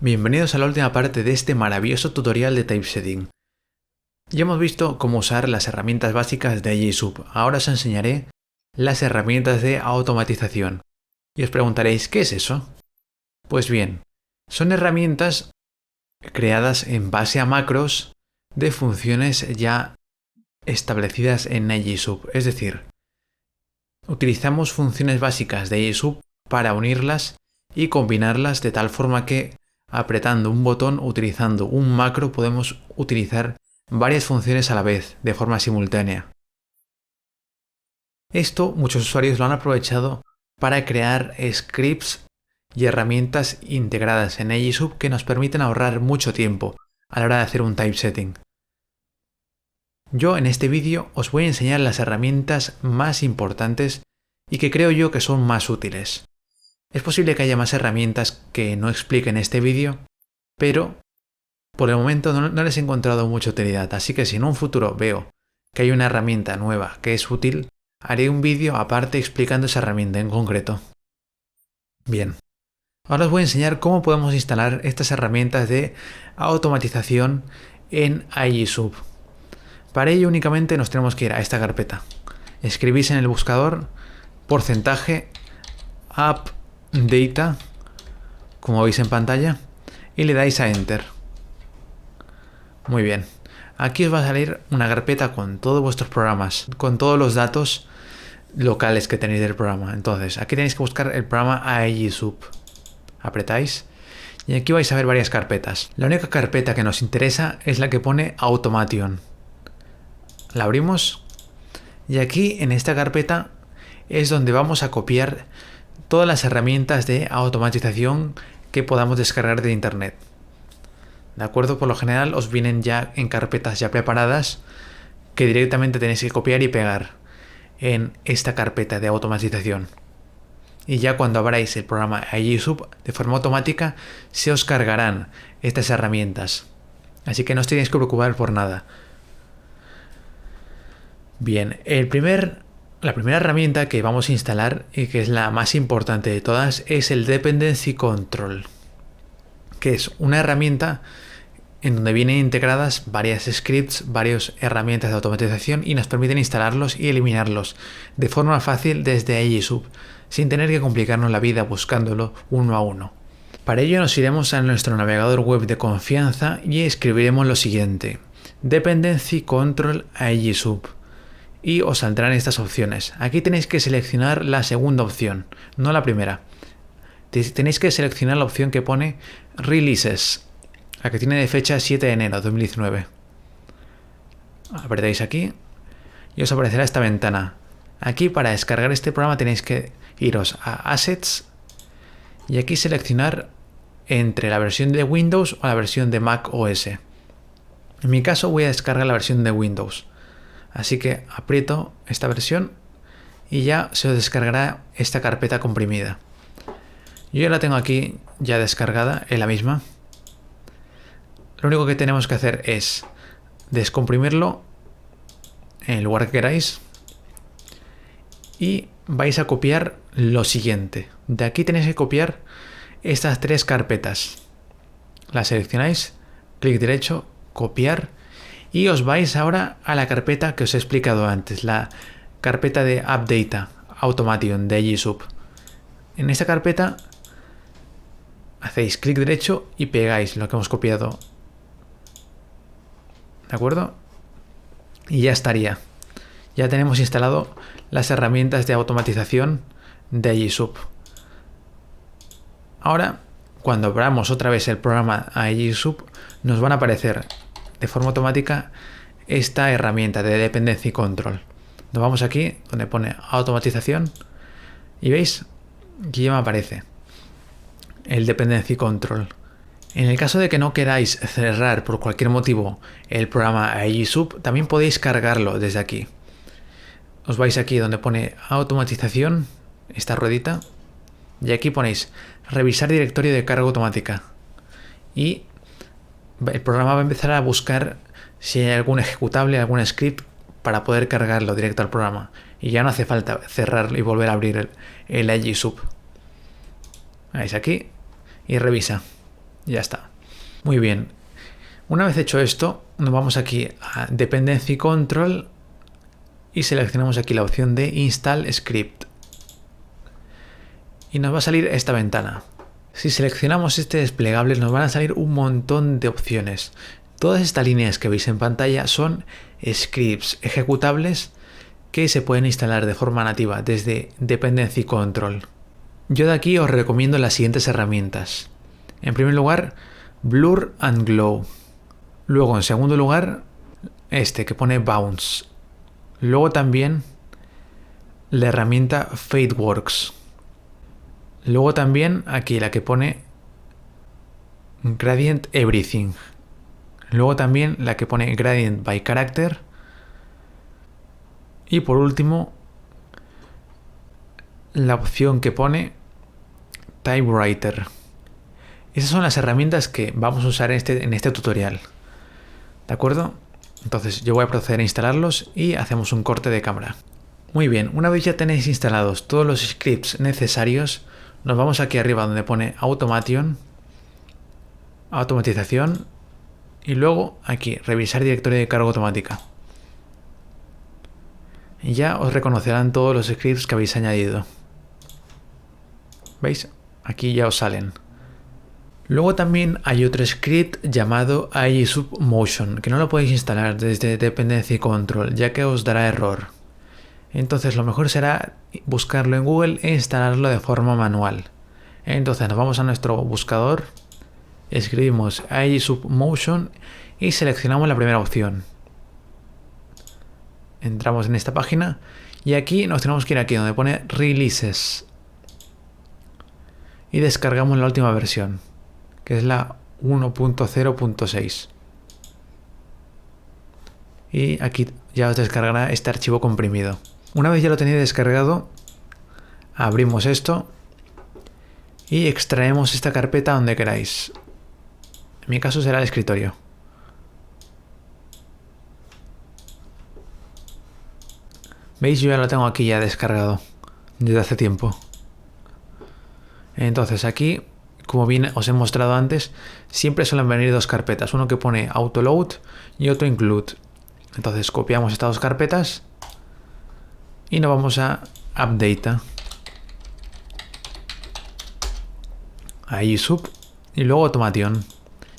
Bienvenidos a la última parte de este maravilloso tutorial de typesetting. Ya hemos visto cómo usar las herramientas básicas de JSOUP. Ahora os enseñaré las herramientas de automatización. Y os preguntaréis, ¿qué es eso? Pues bien, son herramientas creadas en base a macros de funciones ya establecidas en JSOUP. Es decir, utilizamos funciones básicas de JSOUP para unirlas y combinarlas de tal forma que apretando un botón, utilizando un macro, podemos utilizar varias funciones a la vez, de forma simultánea. Esto muchos usuarios lo han aprovechado para crear scripts y herramientas integradas en JSOUP que nos permiten ahorrar mucho tiempo a la hora de hacer un typesetting. Yo en este vídeo os voy a enseñar las herramientas más importantes y que creo yo que son más útiles. Es posible que haya más herramientas que no explique en este vídeo, pero por el momento no les he encontrado mucha utilidad, así que si en un futuro veo que hay una herramienta nueva que es útil, haré un vídeo aparte explicando esa herramienta en concreto. Bien, ahora os voy a enseñar cómo podemos instalar estas herramientas de automatización en JSOUP. Para ello únicamente nos tenemos que ir a esta carpeta. Escribís en el buscador %appdata, como veis en pantalla, y le dais a Enter. Muy bien. Aquí os va a salir una carpeta con todos vuestros programas, con todos los datos locales que tenéis del programa. Entonces, aquí tenéis que buscar el programa JSOUP. Apretáis y aquí vais a ver varias carpetas. La única carpeta que nos interesa es la que pone Automation. La abrimos y aquí en esta carpeta es donde vamos a copiar todas las herramientas de automatización que podamos descargar de internet. ¿De acuerdo? Por lo general os vienen ya en carpetas ya preparadas que directamente tenéis que copiar y pegar en esta carpeta de automatización. Y ya cuando abráis el programa JSOUP de forma automática se os cargarán estas herramientas. Así que no os tenéis que preocupar por nada. Bien, la primera herramienta que vamos a instalar y que es la más importante de todas es el Dependency Control, que es una herramienta en donde vienen integradas varias scripts, varias herramientas de automatización y nos permiten instalarlos y eliminarlos de forma fácil desde JSOUP, sin tener que complicarnos la vida buscándolo uno a uno. Para ello nos iremos a nuestro navegador web de confianza y escribiremos lo siguiente: Dependency Control JSOUP. Y os saldrán estas opciones. Aquí tenéis que seleccionar la segunda opción, no la primera. Tenéis que seleccionar la opción que pone Releases, la que tiene de fecha 7 de enero de 2019. Apretáis aquí y os aparecerá esta ventana. Aquí para descargar este programa tenéis que iros a Assets y aquí seleccionar entre la versión de Windows o la versión de Mac OS. En mi caso voy a descargar la versión de Windows. Así que aprieto esta versión y ya se os descargará esta carpeta comprimida. Yo ya la tengo aquí ya descargada en la misma. Lo único que tenemos que hacer es descomprimirlo en el lugar que queráis y vais a copiar lo siguiente. De aquí tenéis que copiar estas tres carpetas. Las seleccionáis, clic derecho, copiar. Y os vais ahora a la carpeta que os he explicado antes, la carpeta de AppData Automation de JSOUP. En esta carpeta hacéis clic derecho y pegáis lo que hemos copiado. ¿De acuerdo? Y ya estaría. Ya tenemos instalado las herramientas de automatización de JSOUP. Ahora, cuando abramos otra vez el programa a JSOUP, nos van a aparecer de forma automática esta herramienta de Dependency Control. Nos vamos aquí donde pone automatización y veis que ya me aparece el Dependency Control. En el caso de que no queráis cerrar por cualquier motivo el programa JSOUP, también podéis cargarlo desde aquí. Os vais aquí donde pone automatización, esta ruedita, y aquí ponéis revisar directorio de carga automática y el programa va a empezar a buscar si hay algún ejecutable, algún script para poder cargarlo directo al programa. Y ya no hace falta cerrar y volver a abrir el JSOUP. Veis aquí y revisa. Ya está. Muy bien. Una vez hecho esto, nos vamos aquí a Dependency Control y seleccionamos aquí la opción de Install Script. Y nos va a salir esta ventana. Si seleccionamos este desplegable nos van a salir un montón de opciones. Todas estas líneas que veis en pantalla son scripts ejecutables que se pueden instalar de forma nativa desde Dependency Control. Yo de aquí os recomiendo las siguientes herramientas. En primer lugar, Blur and Glow. Luego, en segundo lugar, este que pone Bounce. Luego también la herramienta FadeWorks. Luego también aquí la que pone Gradient Everything. Luego también la que pone Gradient by Character. Y por último, la opción que pone Typewriter. Esas son las herramientas que vamos a usar en este tutorial. ¿De acuerdo? Entonces yo voy a proceder a instalarlos y hacemos un corte de cámara. Muy bien, una vez ya tenéis instalados todos los scripts necesarios, nos vamos aquí arriba donde pone Automation, Automatización y luego aquí Revisar directorio de carga automática. Y ya os reconocerán todos los scripts que habéis añadido. ¿Veis? Aquí ya os salen. Luego también hay otro script llamado IESUB-Motion, que no lo podéis instalar desde Dependency Control, ya que os dará error. Entonces lo mejor será buscarlo en Google e instalarlo de forma manual. Entonces nos vamos a nuestro buscador, escribimos IESUB-Motion y seleccionamos la primera opción. Entramos en esta página y aquí nos tenemos que ir aquí donde pone Releases. Y descargamos la última versión, que es la 1.0.6. Y aquí ya os descargará este archivo comprimido. Una vez ya lo tenéis descargado, abrimos esto y extraemos esta carpeta donde queráis. En mi caso será el escritorio. ¿Veis? Yo ya lo tengo aquí ya descargado desde hace tiempo. Entonces aquí, como bien os he mostrado antes, siempre suelen venir dos carpetas. Uno que pone Autoload y otro Include. Entonces copiamos estas dos carpetas y nos vamos a Update. Ahí Sub y luego Automation.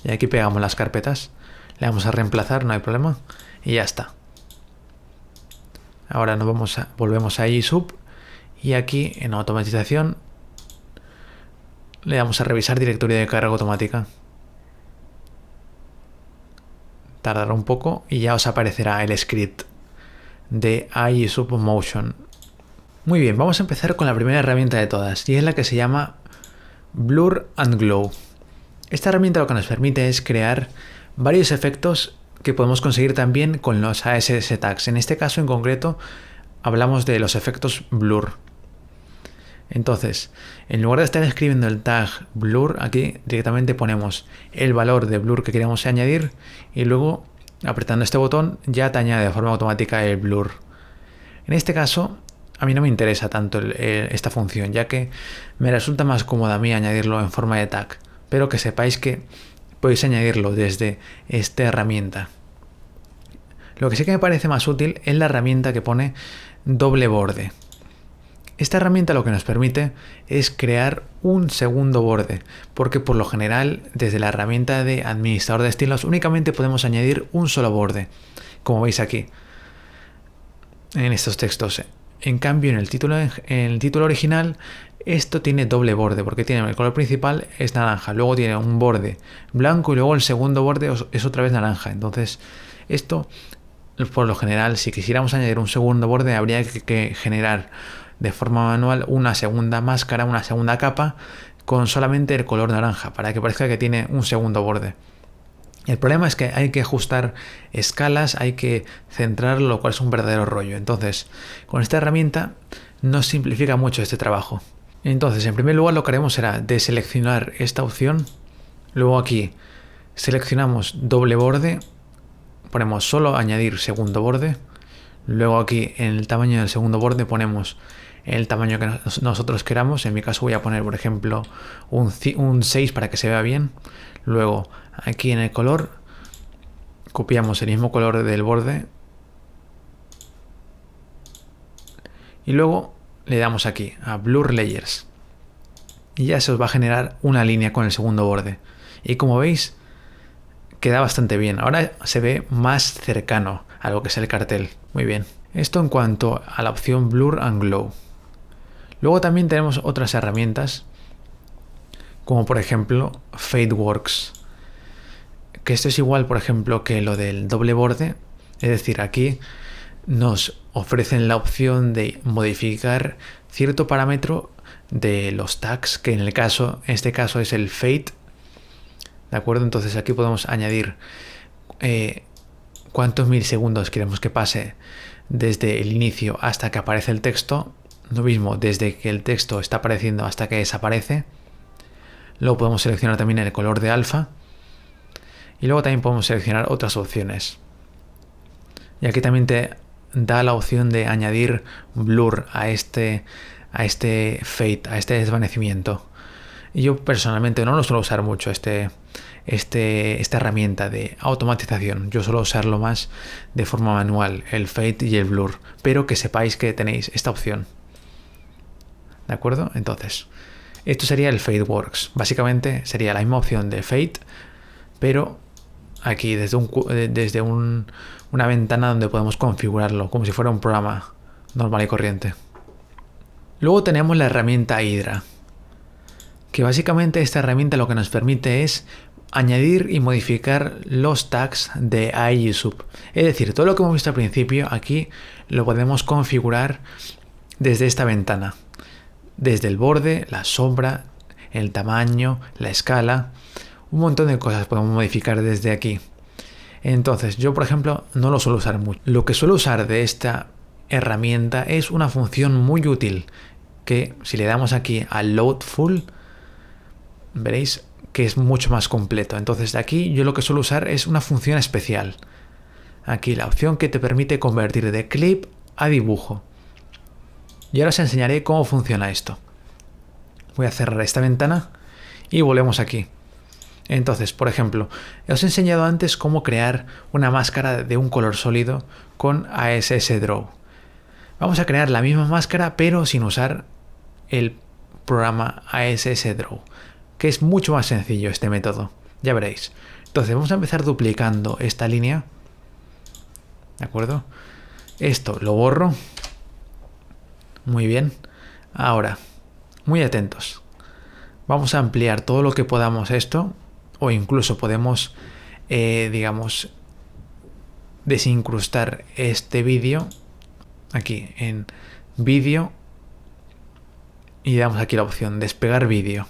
Y aquí pegamos las carpetas. Le vamos a reemplazar, no hay problema. Y ya está. Ahora volvemos a ISUB y aquí en automatización le damos a revisar directorio de carga automática. Tardará un poco y ya os aparecerá el script de IESUB-Motion. Muy bien, vamos a empezar con la primera herramienta de todas y es la que se llama Blur and Glow. Esta herramienta lo que nos permite es crear varios efectos que podemos conseguir también con los ASS tags. En este caso en concreto hablamos de los efectos blur. Entonces, en lugar de estar escribiendo el tag blur, aquí directamente ponemos el valor de blur que queremos añadir y luego apretando este botón ya te añade de forma automática el blur. En este caso a mí no me interesa tanto esta función, ya que me resulta más cómoda a mí añadirlo en forma de tag, pero que sepáis que podéis añadirlo desde esta herramienta. Lo que sí que me parece más útil es la herramienta que pone doble borde. Esta herramienta lo que nos permite es crear un segundo borde, porque por lo general desde la herramienta de administrador de estilos únicamente podemos añadir un solo borde, como veis aquí en estos textos. En cambio en el título original esto tiene doble borde, porque tiene el color principal es naranja, luego tiene un borde blanco y luego el segundo borde es otra vez naranja. Entonces esto por lo general, si quisiéramos añadir un segundo borde, habría que generar de forma manual una segunda máscara, una segunda capa con solamente el color naranja para que parezca que tiene un segundo borde. El problema es que hay que ajustar escalas, hay que centrarlo, lo cual es un verdadero rollo. Entonces, con esta herramienta nos simplifica mucho este trabajo. Entonces, en primer lugar lo que haremos será deseleccionar esta opción. Luego aquí seleccionamos doble borde, ponemos solo añadir segundo borde. Luego aquí en el tamaño del segundo borde ponemos en el tamaño que nosotros queramos. En mi caso voy a poner, por ejemplo, un 6 para que se vea bien. Luego aquí en el color copiamos el mismo color del borde y luego le damos aquí a Blur Layers y ya se os va a generar una línea con el segundo borde. Y como veis, queda bastante bien. Ahora se ve más cercano a lo que es el cartel. Muy bien. Esto en cuanto a la opción Blur and Glow. Luego también tenemos otras herramientas, como por ejemplo Fadeworks, que esto es igual, por ejemplo, que lo del doble borde. Es decir, aquí nos ofrecen la opción de modificar cierto parámetro de los tags, que en este caso es el fade. ¿De acuerdo? Entonces aquí podemos añadir cuántos milisegundos queremos que pase desde el inicio hasta que aparece el texto. Lo mismo desde que el texto está apareciendo hasta que desaparece. Luego podemos seleccionar también el color de alfa. Y luego también podemos seleccionar otras opciones. Y aquí también te da la opción de añadir blur a este fade, a este desvanecimiento. Y yo personalmente no lo suelo usar mucho esta herramienta de automatización. Yo suelo usarlo más de forma manual, el fade y el blur, pero que sepáis que tenéis esta opción. ¿De acuerdo? Entonces, esto sería el Fadeworks. Básicamente sería la misma opción de fade, pero aquí desde una ventana donde podemos configurarlo como si fuera un programa normal y corriente. Luego tenemos la herramienta Hydra, que básicamente esta herramienta lo que nos permite es añadir y modificar los tags de IGSub. Es decir, todo lo que hemos visto al principio aquí lo podemos configurar desde esta ventana. Desde el borde, la sombra, el tamaño, la escala, un montón de cosas podemos modificar desde aquí. Entonces, yo por ejemplo no lo suelo usar mucho. Lo que suelo usar de esta herramienta es una función muy útil que si le damos aquí a Load Full, veréis que es mucho más completo. Entonces de aquí yo lo que suelo usar es una función especial. Aquí la opción que te permite convertir de clip a dibujo. Y ahora os enseñaré cómo funciona esto. Voy a cerrar esta ventana y volvemos aquí. Entonces, por ejemplo, os he enseñado antes cómo crear una máscara de un color sólido con ASS Draw. Vamos a crear la misma máscara pero sin usar el programa ASS Draw, que es mucho más sencillo este método. Ya veréis. Entonces vamos a empezar duplicando esta línea. ¿De acuerdo? Esto lo borro. Muy bien. Ahora, muy atentos. Vamos a ampliar todo lo que podamos esto, o incluso podemos, digamos, desincrustar este vídeo aquí en vídeo y damos aquí la opción despegar vídeo.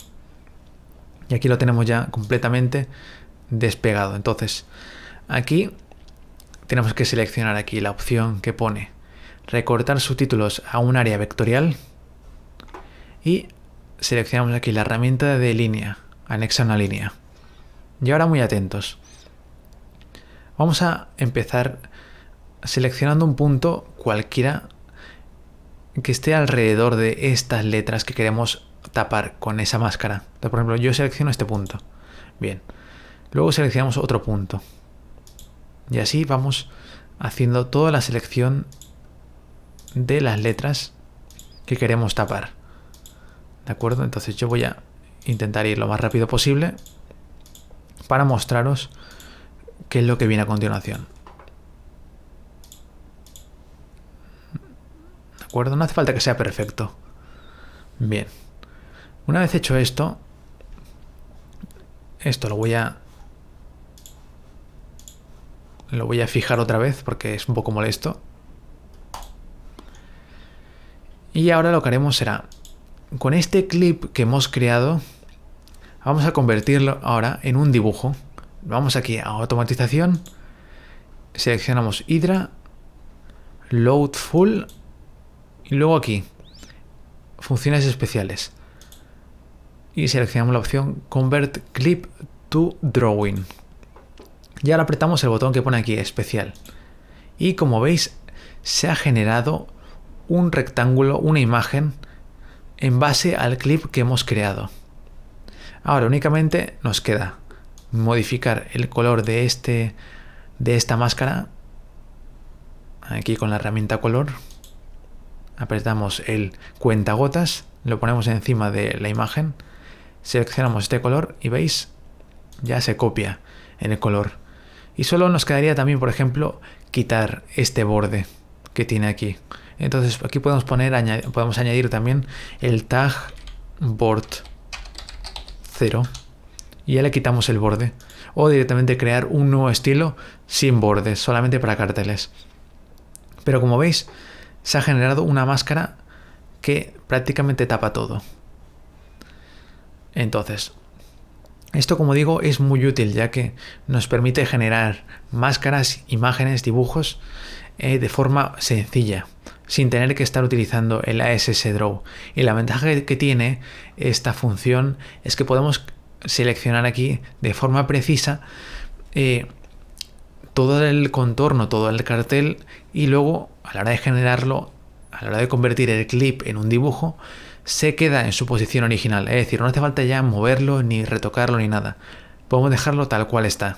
Y aquí lo tenemos ya completamente despegado. Entonces, aquí tenemos que seleccionar aquí la opción que pone recortar subtítulos a un área vectorial y seleccionamos aquí la herramienta de línea, anexa una línea. Y ahora muy atentos. Vamos a empezar seleccionando un punto cualquiera que esté alrededor de estas letras que queremos tapar con esa máscara. Entonces, por ejemplo, yo selecciono este punto. Bien. Luego seleccionamos otro punto. Y así vamos haciendo toda la selección de las letras que queremos tapar. ¿De acuerdo? Entonces yo voy a intentar ir lo más rápido posible para mostraros qué es lo que viene a continuación. ¿De acuerdo? No hace falta que sea perfecto. Bien. Una vez hecho esto lo voy a fijar otra vez porque es un poco molesto. Y ahora lo que haremos será, con este clip que hemos creado, vamos a convertirlo ahora en un dibujo. Vamos aquí a automatización, seleccionamos Hydra, Load Full y luego aquí, funciones especiales. Y seleccionamos la opción Convert Clip to Drawing. Y ahora apretamos el botón que pone aquí, especial. Y como veis, se ha generado un rectángulo, una imagen, en base al clip que hemos creado. Ahora únicamente nos queda modificar el color de esta máscara. Aquí con la herramienta color apretamos el cuentagotas, lo ponemos encima de la imagen, seleccionamos este color y veis, ya se copia en el color. Y solo nos quedaría también, por ejemplo, quitar este borde que tiene aquí. Entonces aquí podemos añadir también el tag board 0 y ya le quitamos el borde. O directamente crear un nuevo estilo sin bordes, solamente para carteles. Pero como veis, se ha generado una máscara que prácticamente tapa todo. Entonces, esto, como digo, es muy útil, ya que nos permite generar máscaras, imágenes, dibujos de forma sencilla, sin tener que estar utilizando el ASS Draw. Y la ventaja que tiene esta función es que podemos seleccionar aquí de forma precisa todo el contorno, todo el cartel, y luego a la hora de generarlo, a la hora de convertir el clip en un dibujo, se queda en su posición original. Es decir, no hace falta ya moverlo, ni retocarlo, ni nada. Podemos dejarlo tal cual está,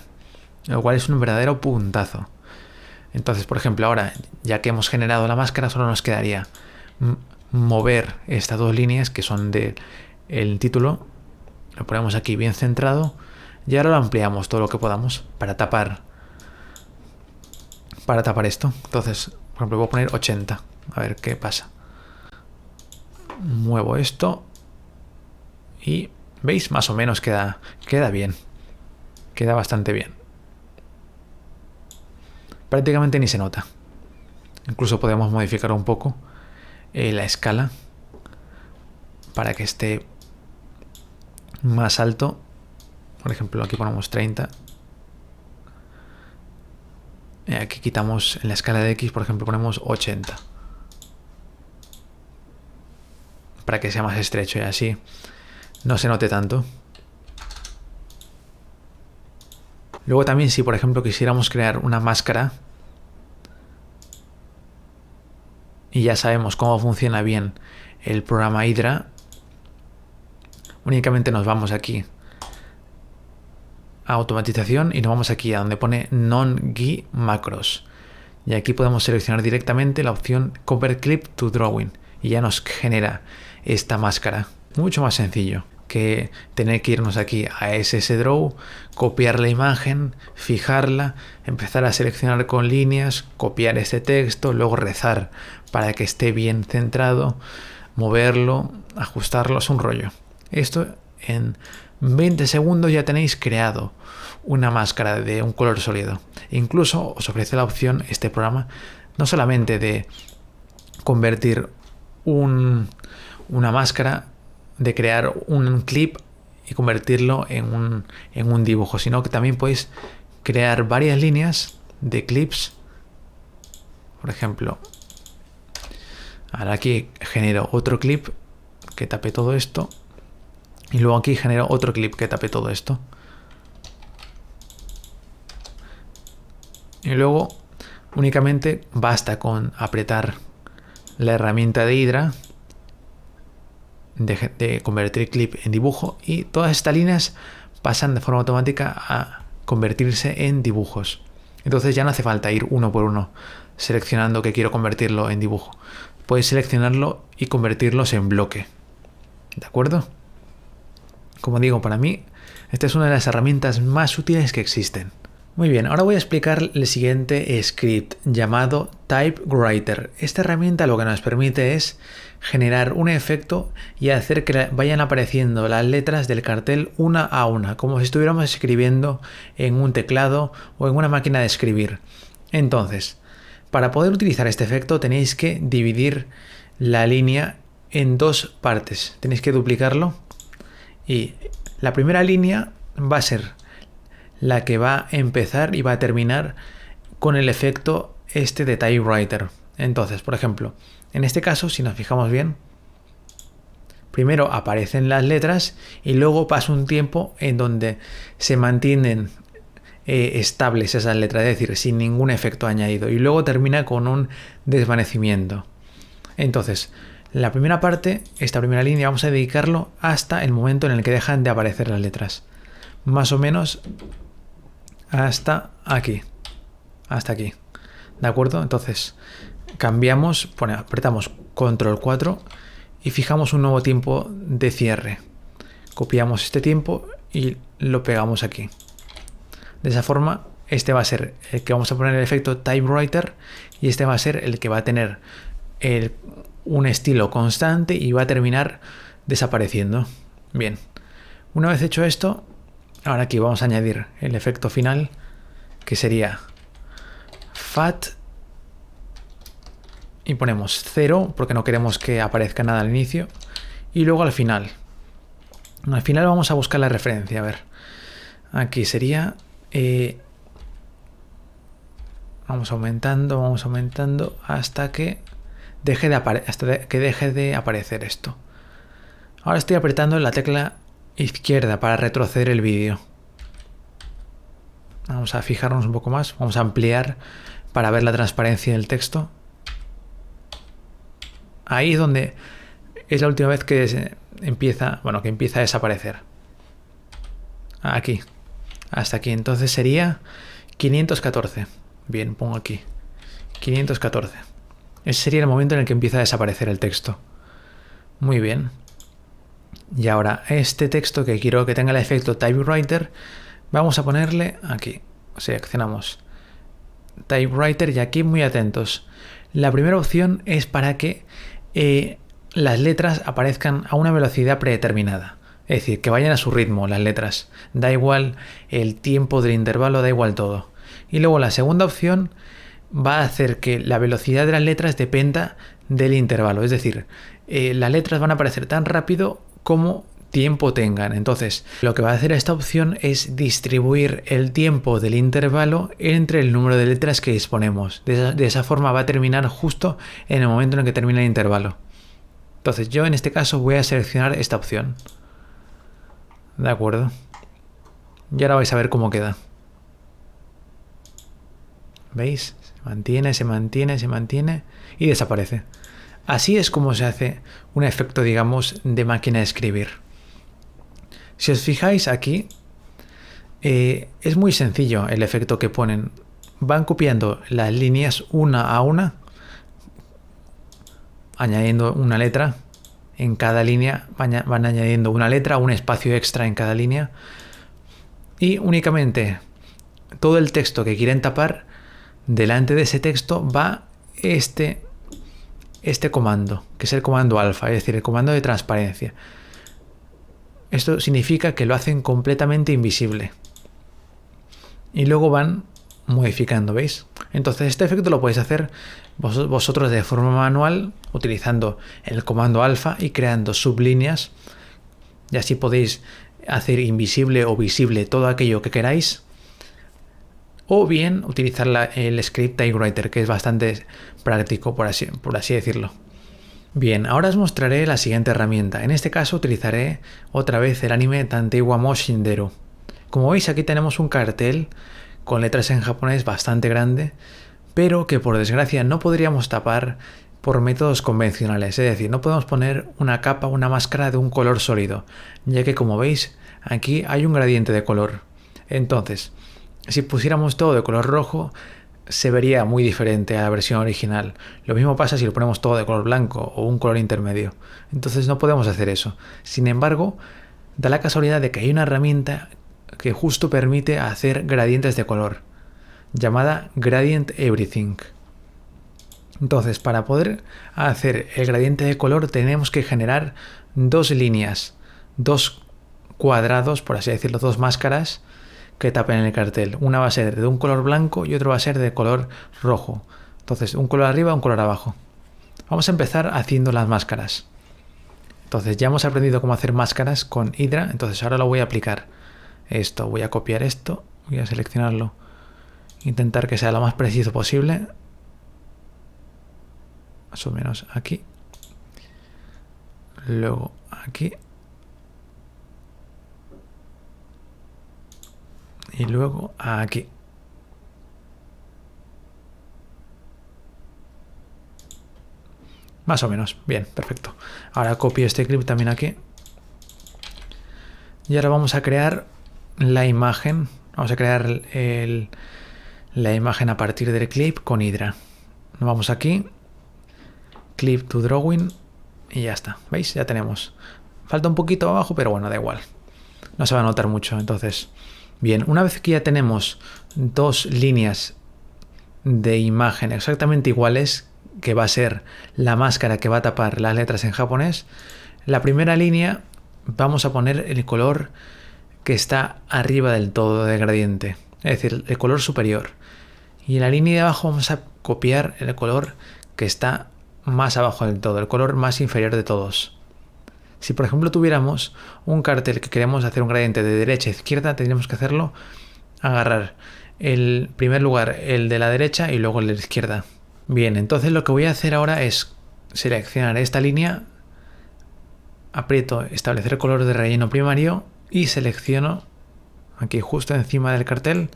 lo cual es un verdadero puntazo. Entonces, por ejemplo, ahora, ya que hemos generado la máscara, solo nos quedaría mover estas dos líneas que son del título. Lo ponemos aquí bien centrado y ahora lo ampliamos todo lo que podamos para tapar esto. Entonces, por ejemplo, voy a poner 80, a ver qué pasa. Muevo esto y veis, más o menos queda bien, queda bastante bien, prácticamente ni se nota. Incluso podemos modificar un poco la escala para que esté más alto. Por ejemplo, aquí ponemos 30. Aquí quitamos en la escala de X, por ejemplo, ponemos 80. Para que sea más estrecho y así no se note tanto. Luego también, si por ejemplo quisiéramos crear una máscara y ya sabemos cómo funciona bien el programa Hydra, únicamente nos vamos aquí a automatización y nos vamos aquí a donde pone non-GUI macros, y aquí podemos seleccionar directamente la opción Convert Clip to Drawing y ya nos genera esta máscara. Mucho más sencillo que tener que irnos aquí a SSDraw, copiar la imagen, fijarla, empezar a seleccionar con líneas, copiar este texto, luego rezar para que esté bien centrado, moverlo, ajustarlo. Es un rollo. Esto en 20 segundos ya tenéis creado una máscara de un color sólido. Incluso os ofrece la opción este programa no solamente de convertir una máscara, de crear un clip y convertirlo en un dibujo, sino que también podéis crear varias líneas de clips. Por ejemplo, ahora aquí genero otro clip que tape todo esto y luego aquí genero otro clip que tape todo esto, y luego únicamente basta con apretar la herramienta de Hydra de convertir clip en dibujo y todas estas líneas pasan de forma automática a convertirse en dibujos. Entonces ya no hace falta ir uno por uno seleccionando que quiero convertirlo en dibujo. Puedes seleccionarlo y convertirlos en bloque. ¿De acuerdo? Como digo, para mí esta es una de las herramientas más útiles que existen. Muy bien, ahora voy a explicar el siguiente script llamado TypeWriter. Esta herramienta lo que nos permite es generar un efecto y hacer que vayan apareciendo las letras del cartel una a una, como si estuviéramos escribiendo en un teclado o en una máquina de escribir. Entonces, para poder utilizar este efecto tenéis que dividir la línea en dos partes. Tenéis que duplicarlo y la primera línea va a ser la que va a empezar y va a terminar con el efecto este de TypeWriter. Entonces, por ejemplo, en este caso, si nos fijamos bien, primero aparecen las letras y luego pasa un tiempo en donde se mantienen estables esas letras, es decir, sin ningún efecto añadido, y luego termina con un desvanecimiento. Entonces, la primera parte, esta primera línea, vamos a dedicarlo hasta el momento en el que dejan de aparecer las letras. Más o menos hasta aquí. Hasta aquí. ¿De acuerdo? Entonces, cambiamos, apretamos control 4 y fijamos un nuevo tiempo de cierre. Copiamos este tiempo y lo pegamos aquí. De esa forma, este va a ser el que vamos a poner el efecto typewriter y este va a ser el que va a tener un estilo constante y va a terminar desapareciendo. Bien, una vez hecho esto, ahora aquí vamos a añadir el efecto final, que sería fat, y ponemos 0 porque no queremos que aparezca nada al inicio, y luego al final. Al final vamos a buscar la referencia, a ver. Aquí sería... vamos aumentando hasta que deje de aparecer esto. Ahora estoy apretando la tecla izquierda para retroceder el vídeo. Vamos a fijarnos un poco más, vamos a ampliar para ver la transparencia del texto. Ahí es donde es la última vez que empieza a desaparecer. Aquí, hasta aquí. Entonces sería 514. Bien, pongo aquí 514. Ese sería el momento en el que empieza a desaparecer el texto. Muy bien. Y ahora este texto que quiero que tenga el efecto typewriter, vamos a ponerle aquí. Seleccionamos typewriter y aquí muy atentos. La primera opción es para que las letras aparezcan a una velocidad predeterminada. Es decir, que vayan a su ritmo las letras. Da igual el tiempo del intervalo, da igual todo. Y luego la segunda opción va a hacer que la velocidad de las letras dependa del intervalo. Es decir, las letras van a aparecer tan rápido como tiempo tengan. Entonces, lo que va a hacer esta opción es distribuir el tiempo del intervalo entre el número de letras que disponemos. De esa forma va a terminar justo en el momento en el que termina el intervalo. Entonces, yo en este caso voy a seleccionar esta opción. De acuerdo. Y ahora vais a ver cómo queda. ¿Veis? Se mantiene y desaparece. Así es como se hace un efecto, digamos, de máquina de escribir. Si os fijáis aquí, es muy sencillo el efecto que ponen. Van copiando las líneas una a una, añadiendo una letra. En cada línea van añadiendo una letra, un espacio extra en cada línea. Y únicamente todo el texto que quieren tapar, delante de ese texto va este comando, que es el comando alfa, es decir, el comando de transparencia. Esto significa que lo hacen completamente invisible. Y luego van modificando, ¿veis? Entonces este efecto lo podéis hacer vosotros de forma manual, utilizando el comando alfa y creando sublíneas. Y así podéis hacer invisible o visible todo aquello que queráis. O bien utilizar el script typewriter, que es bastante práctico, por así decirlo. Bien, ahora os mostraré la siguiente herramienta. En este caso utilizaré otra vez el anime Tanteiwa mo Shinderu. Como veis, aquí tenemos un cartel con letras en japonés bastante grande, pero que por desgracia no podríamos tapar por métodos convencionales. Es decir, no podemos poner una capa, una máscara de un color sólido, ya que como veis, aquí hay un gradiente de color. Entonces, si pusiéramos todo de color rojo, se vería muy diferente a la versión original. Lo mismo pasa si lo ponemos todo de color blanco o un color intermedio. Entonces no podemos hacer eso. Sin embargo, da la casualidad de que hay una herramienta que justo permite hacer gradientes de color, llamada Gradient Everything. Entonces, para poder hacer el gradiente de color tenemos que generar dos líneas, dos cuadrados, por así decirlo, dos máscaras que tapen el cartel. Una va a ser de un color blanco y otro va a ser de color rojo. Entonces, un color arriba, un color abajo. Vamos a empezar haciendo las máscaras. Entonces, ya hemos aprendido cómo hacer máscaras con Hydra, entonces ahora lo voy a aplicar. Voy a copiar esto, voy a seleccionarlo, intentar que sea lo más preciso posible. Más o menos aquí. Luego aquí. Y luego aquí. Más o menos. Bien, perfecto. Ahora copio este clip también aquí. Y ahora vamos a crear la imagen. Vamos a crear la imagen a partir del clip con Hydra. Nos vamos aquí. Clip to drawing. Y ya está. ¿Veis? Ya tenemos. Falta un poquito abajo, pero bueno, da igual. No se va a notar mucho. Entonces, bien. Una vez que ya tenemos dos líneas de imagen exactamente iguales, que va a ser la máscara que va a tapar las letras en japonés, la primera línea vamos a poner el color que está arriba del todo del gradiente, es decir, el color superior. Y en la línea de abajo vamos a copiar el color que está más abajo del todo, el color más inferior de todos. Si por ejemplo tuviéramos un cartel que queremos hacer un gradiente de derecha a izquierda, tendríamos que hacerlo, agarrar el primer lugar, el de la derecha, y luego el de la izquierda. Bien, entonces lo que voy a hacer ahora es seleccionar esta línea, aprieto establecer color de relleno primario y selecciono aquí justo encima del cartel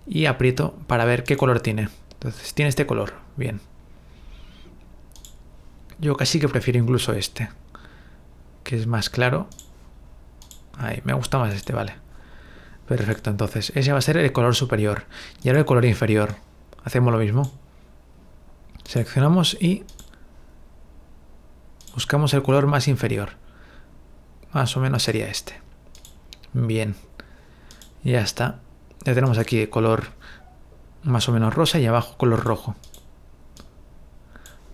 y aprieto para ver qué color tiene. Entonces tiene este color, bien. Yo casi que prefiero incluso este, que es más claro. Ahí, me gusta más este, vale. Perfecto, entonces ese va a ser el color superior. Y ahora el color inferior. Hacemos lo mismo. Seleccionamos y buscamos el color más inferior. Más o menos sería este. Bien. Ya está. Ya tenemos aquí el color más o menos rosa y abajo color rojo.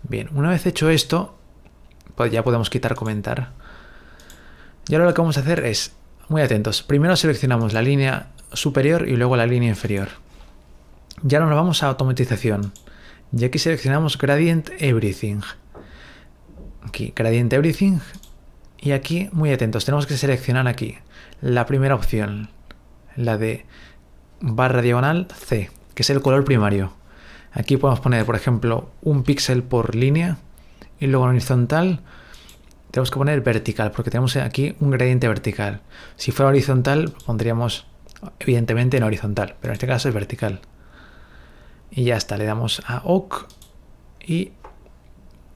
Bien, una vez hecho esto, pues ya podemos quitar comentar. Y ahora lo que vamos a hacer es, muy atentos, primero seleccionamos la línea superior y luego la línea inferior. Y ahora nos vamos a automatización. Y aquí seleccionamos Gradient Everything. Aquí, Gradient Everything. Y aquí, muy atentos, tenemos que seleccionar aquí la primera opción, la de barra diagonal C, que es el color primario. Aquí podemos poner, por ejemplo, un píxel por línea y luego en horizontal tenemos que poner vertical, porque tenemos aquí un gradiente vertical. Si fuera horizontal, pondríamos evidentemente en horizontal, pero en este caso es vertical. Y ya está, le damos a OK y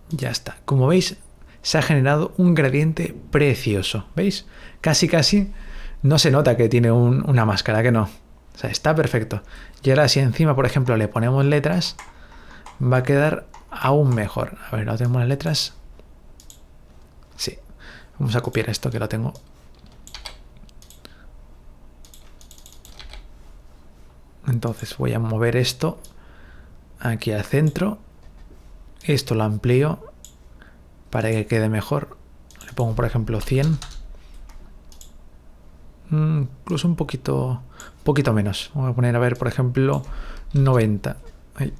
ya está. Como veis, se ha generado un gradiente precioso. ¿Veis? Casi no se nota que tiene una máscara, que no. O sea, está perfecto. Y ahora si encima, por ejemplo, le ponemos letras, va a quedar aún mejor. A ver, ¿no tenemos las letras? Sí. Vamos a copiar esto que lo tengo. Entonces voy a mover esto aquí al centro. Esto lo amplío para que quede mejor. Le pongo, por ejemplo, 100. Incluso un poquito menos. Voy a poner, a ver, por ejemplo, 90. Ay,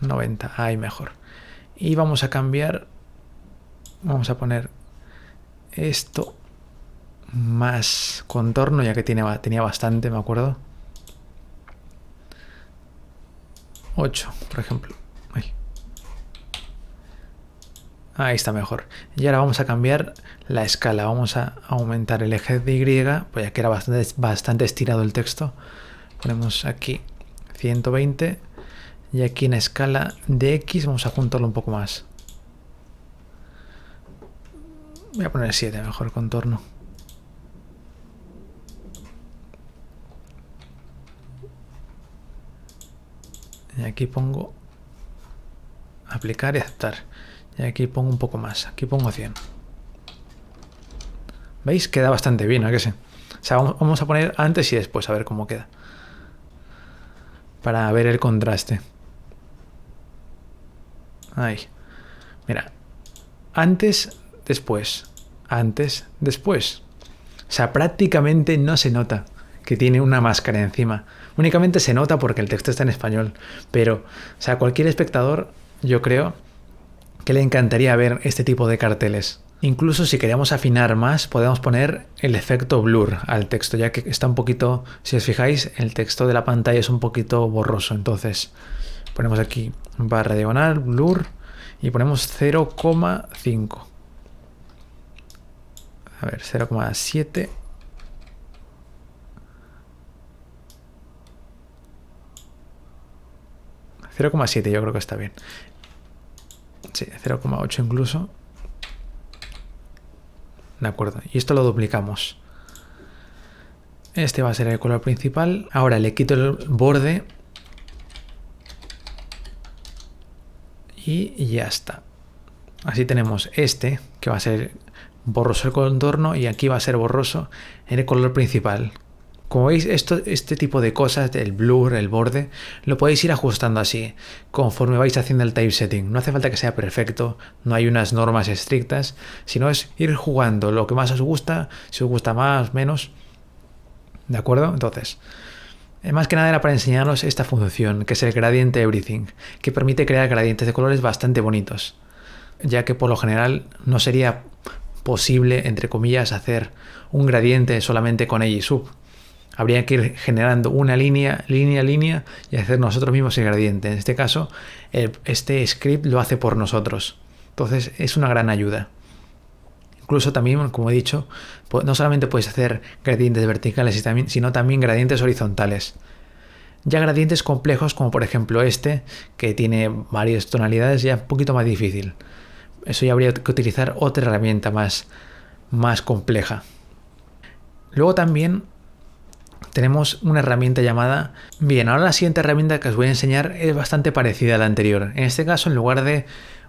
90, ahí mejor. Y vamos a cambiar. Vamos a poner esto más contorno, ya que tenía bastante, me acuerdo. 8, por ejemplo. Ahí está mejor. Y ahora vamos a cambiar la escala. Vamos a aumentar el eje de Y, pues ya que era bastante estirado el texto. Ponemos aquí 120 y aquí en escala de X vamos a juntarlo un poco más. Voy a poner 7, mejor contorno. Y aquí pongo aplicar y aceptar. Y aquí pongo un poco más. Aquí pongo 100. ¿Veis? Queda bastante bien, ¿a qué sé? O sea, vamos a poner antes y después a ver cómo queda. Para ver el contraste. Ahí. Mira. Antes, después. Antes, después. O sea, prácticamente no se nota que tiene una máscara encima. Únicamente se nota porque el texto está en español. Pero, o sea, cualquier espectador, yo creo que le encantaría ver este tipo de carteles. Incluso si queremos afinar más, podemos poner el efecto blur al texto, ya que está un poquito, si os fijáis, el texto de la pantalla es un poquito borroso. Entonces, ponemos aquí barra diagonal, blur, y ponemos 0,5. A ver, 0,7. Yo creo que está bien. Sí, 0,8 incluso. De acuerdo, y esto lo duplicamos. Este va a ser el color principal. Ahora le quito el borde. Y ya está. Así tenemos este, que va a ser borroso el contorno, y aquí va a ser borroso el color principal. Como veis, este tipo de cosas, el blur, el borde, lo podéis ir ajustando así, conforme vais haciendo el typesetting. No hace falta que sea perfecto, no hay unas normas estrictas, sino es ir jugando lo que más os gusta, si os gusta más, menos. ¿De acuerdo? Entonces, más que nada era para enseñaros esta función, que es el Gradient Everything, que permite crear gradientes de colores bastante bonitos, ya que por lo general no sería posible, entre comillas, hacer un gradiente solamente con Agisub. Habría que ir generando una línea, y hacer nosotros mismos el gradiente. En este caso, este script lo hace por nosotros. Entonces es una gran ayuda. Incluso también, como he dicho, no solamente puedes hacer gradientes verticales, sino también gradientes horizontales. Ya gradientes complejos, como por ejemplo este, que tiene varias tonalidades, ya es un poquito más difícil. Eso ya habría que utilizar otra herramienta más compleja. Luego también tenemos una herramienta llamada... Bien, ahora la siguiente herramienta que os voy a enseñar es bastante parecida a la anterior. En este caso, en lugar de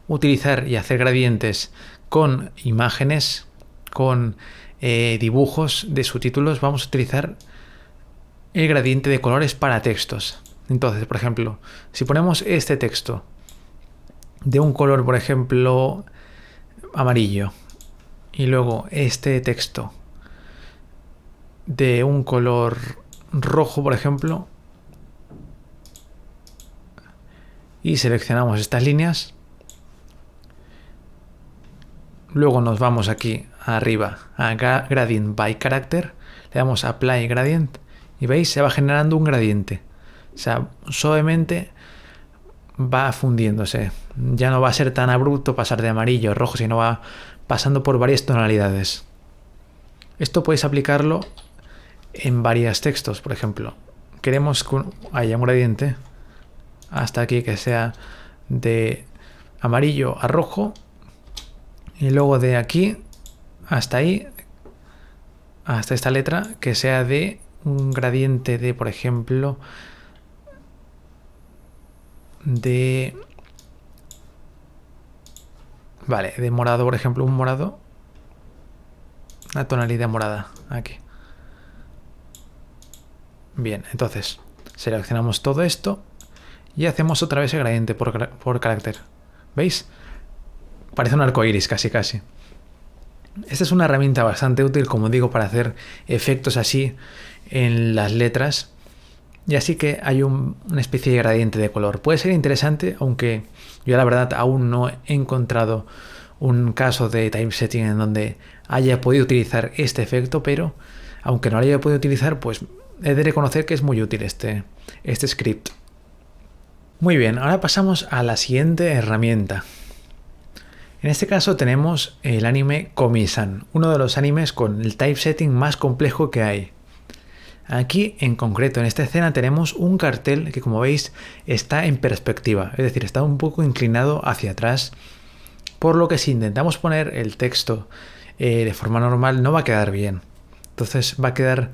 utilizar y hacer gradientes con imágenes, con dibujos de subtítulos, vamos a utilizar el gradiente de colores para textos. Entonces, por ejemplo, si ponemos este texto de un color, por ejemplo, amarillo, y luego este texto de un color rojo, por ejemplo, y seleccionamos estas líneas, luego nos vamos aquí arriba a Gradient by Character, le damos a Apply Gradient y veis, se va generando un gradiente. O sea, suavemente va fundiéndose. Ya no va a ser tan abrupto pasar de amarillo a rojo, sino va pasando por varias tonalidades. Esto podéis aplicarlo en varios textos. Por ejemplo, queremos que haya un gradiente hasta aquí que sea de amarillo a rojo, y luego de aquí hasta ahí, hasta esta letra, que sea de un gradiente de, por ejemplo, de morado, por ejemplo, un morado, una tonalidad morada aquí. Bien, entonces seleccionamos todo esto y hacemos otra vez el gradiente por carácter. ¿Veis? Parece un arco iris casi. Esta es una herramienta bastante útil, como digo, para hacer efectos así en las letras. Y así que hay una especie de gradiente de color. Puede ser interesante, aunque yo la verdad aún no he encontrado un caso de typesetting en donde haya podido utilizar este efecto, pero aunque no lo haya podido utilizar, pues he de reconocer que es muy útil este script. Muy bien, ahora pasamos a la siguiente herramienta. En este caso tenemos el anime Komi-san, uno de los animes con el typesetting más complejo que hay. Aquí en concreto, en esta escena, tenemos un cartel que, como veis, está en perspectiva, es decir, está un poco inclinado hacia atrás, por lo que si intentamos poner el texto de forma normal no va a quedar bien. Entonces va a quedar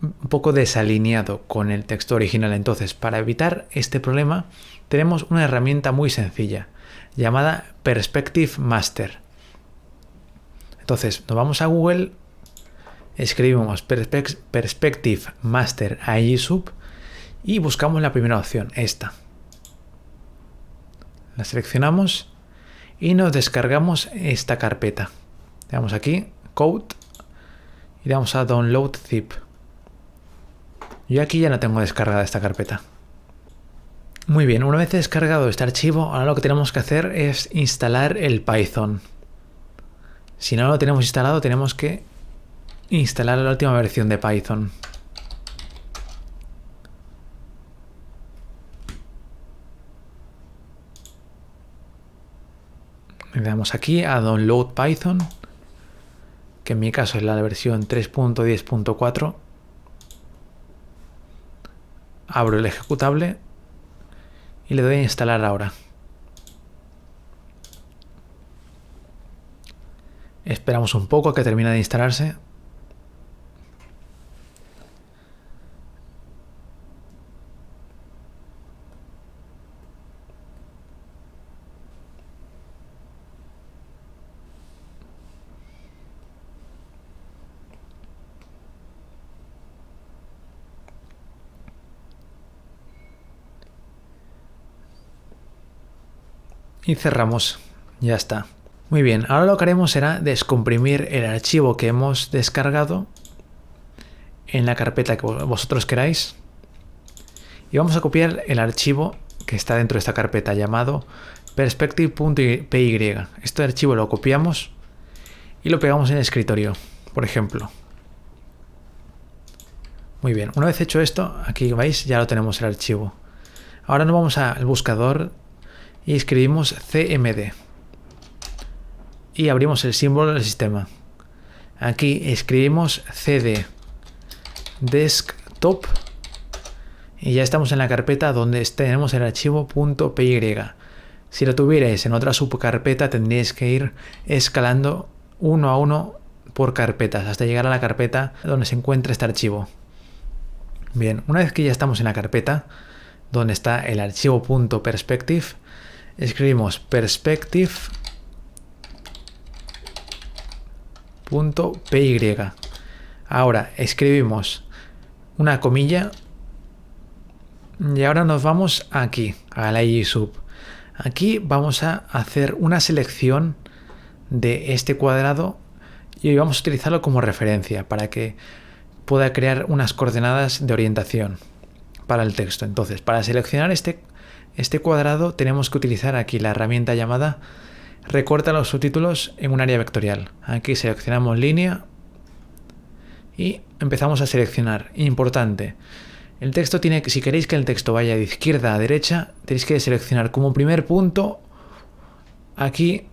un poco desalineado con el texto original. Entonces, para evitar este problema, tenemos una herramienta muy sencilla llamada Perspective Master. Entonces, nos vamos a Google, escribimos Perspective Master Agisub y buscamos la primera opción, esta. La seleccionamos y nos descargamos esta carpeta. Le damos aquí, Code, y le damos a Download Zip. Yo aquí ya no tengo descargada esta carpeta. Muy bien, una vez descargado este archivo, ahora lo que tenemos que hacer es instalar el Python. Si no lo tenemos instalado, tenemos que instalar la última versión de Python. Le damos aquí a Download Python, que en mi caso es la versión 3.10.4. Abro el ejecutable y le doy a instalar ahora. Esperamos un poco a que termine de instalarse. Y cerramos. Ya está. Muy bien, ahora lo que haremos será descomprimir el archivo que hemos descargado en la carpeta que vosotros queráis. Y vamos a copiar el archivo que está dentro de esta carpeta llamado perspective.py. Este archivo lo copiamos y lo pegamos en el escritorio, por ejemplo. Muy bien, una vez hecho esto, aquí veis, ya lo tenemos el archivo. Ahora nos vamos al buscador y escribimos cmd. Y abrimos el símbolo del sistema. Aquí escribimos cd desktop y ya estamos en la carpeta donde tenemos el archivo .py. Si lo tuvierais en otra subcarpeta tendríais que ir escalando uno a uno por carpetas hasta llegar a la carpeta donde se encuentra este archivo. Bien, una vez que ya estamos en la carpeta donde está el archivo .perspective, escribimos perspective.py. Ahora escribimos una comilla y ahora nos vamos aquí a la IGSub. Aquí vamos a hacer una selección de este cuadrado y vamos a utilizarlo como referencia para que pueda crear unas coordenadas de orientación para el texto. Entonces, para seleccionar este cuadrado tenemos que utilizar aquí la herramienta llamada recorta los subtítulos en un área vectorial. Aquí seleccionamos línea y empezamos a seleccionar. Importante, el texto tiene que, si queréis que el texto vaya de izquierda a derecha, tenéis que seleccionar como primer punto aquí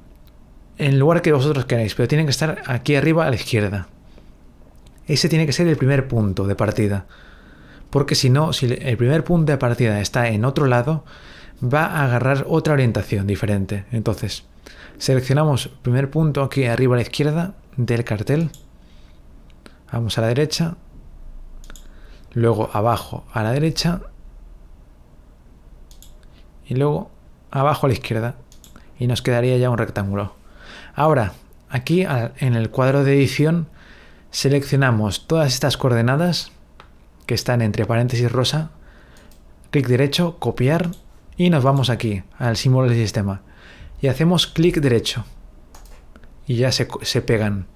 en el lugar que vosotros queráis, pero tiene que estar aquí arriba a la izquierda. Ese tiene que ser el primer punto de partida, porque si no, si el primer punto de partida está en otro lado, va a agarrar otra orientación diferente. Entonces, seleccionamos el primer punto aquí arriba a la izquierda del cartel, vamos a la derecha, luego abajo a la derecha y luego abajo a la izquierda y nos quedaría ya un rectángulo. Ahora, aquí en el cuadro de edición seleccionamos todas estas coordenadas que están entre paréntesis rosa, clic derecho, copiar y nos vamos aquí al símbolo del sistema y hacemos clic derecho y ya se pegan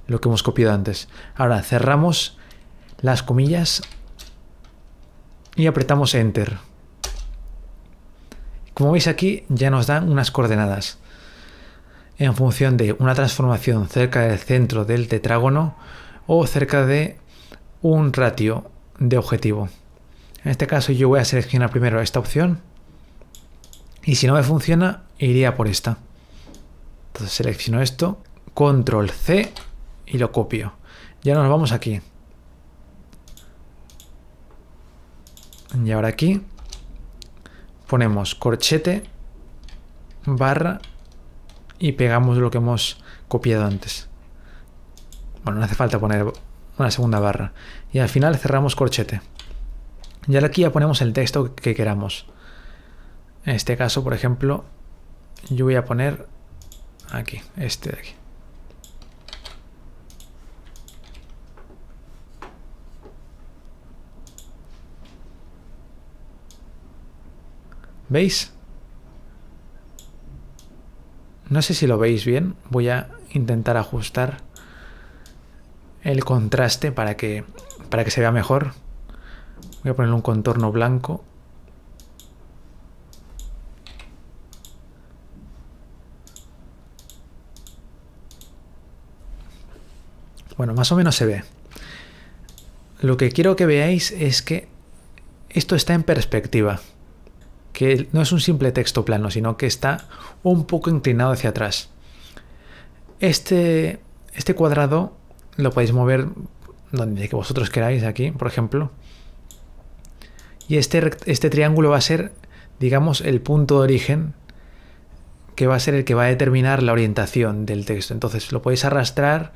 lo que hemos copiado antes. Ahora cerramos las comillas y apretamos Enter. Como veis aquí ya nos dan unas coordenadas en función de una transformación cerca del centro del tetrágono o cerca de un ratio de objetivo. En este caso yo voy a seleccionar primero esta opción y si no me funciona iría por esta. Entonces selecciono esto, control C y lo copio. Ya nos vamos aquí. Y ahora aquí ponemos corchete, barra y pegamos lo que hemos copiado antes. Bueno, no hace falta poner una segunda barra. Y al final cerramos corchete. Y ahora aquí ya ponemos el texto que queramos. En este caso, por ejemplo, yo voy a poner aquí, este de aquí. ¿Veis? No sé si lo veis bien. Voy a intentar ajustar el contraste para que se vea mejor. Voy a poner un contorno blanco. Bueno, más o menos se ve. Lo que quiero que veáis es que esto está en perspectiva. Que no es un simple texto plano, sino que está un poco inclinado hacia atrás. Este cuadrado lo podéis mover donde que vosotros queráis, aquí, por ejemplo. Y este triángulo va a ser, digamos, el punto de origen que va a ser el que va a determinar la orientación del texto. Entonces lo podéis arrastrar,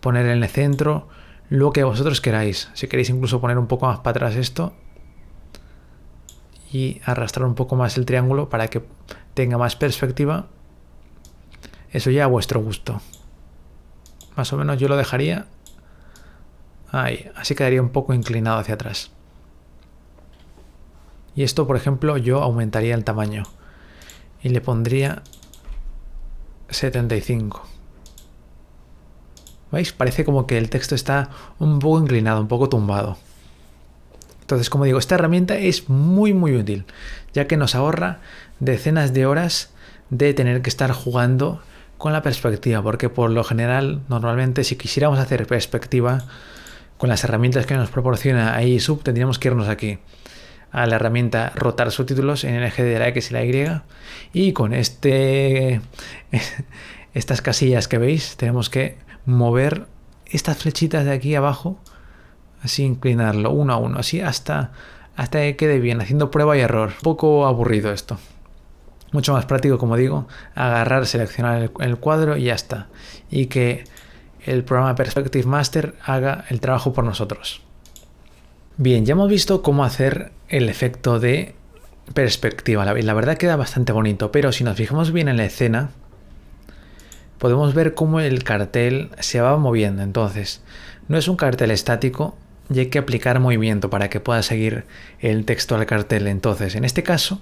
poner en el centro, lo que vosotros queráis. Si queréis incluso poner un poco más para atrás esto y arrastrar un poco más el triángulo para que tenga más perspectiva, eso ya a vuestro gusto. Más o menos yo lo dejaría ahí, así quedaría un poco inclinado hacia atrás. Y esto, por ejemplo, yo aumentaría el tamaño y le pondría 75. ¿Veis? Parece como que el texto está un poco inclinado, un poco tumbado. Entonces, como digo, esta herramienta es muy útil, ya que nos ahorra decenas de horas de tener que estar jugando con la perspectiva, porque por lo general, normalmente, si quisiéramos hacer perspectiva con las herramientas que nos proporciona iSub, tendríamos que irnos aquí a la herramienta rotar subtítulos en el eje de la X y la Y, y con estas casillas que veis tenemos que mover estas flechitas de aquí abajo, así inclinarlo uno a uno, así hasta que quede bien, haciendo prueba y error. Un poco aburrido esto. Mucho más práctico, como digo, agarrar, seleccionar el cuadro y ya está. Y que el programa Perspective Master haga el trabajo por nosotros. Bien, ya hemos visto cómo hacer el efecto de perspectiva. La verdad queda bastante bonito, pero si nos fijamos bien en la escena, podemos ver cómo el cartel se va moviendo. Entonces, no es un cartel estático y hay que aplicar movimiento para que pueda seguir el texto al cartel. Entonces, en este caso,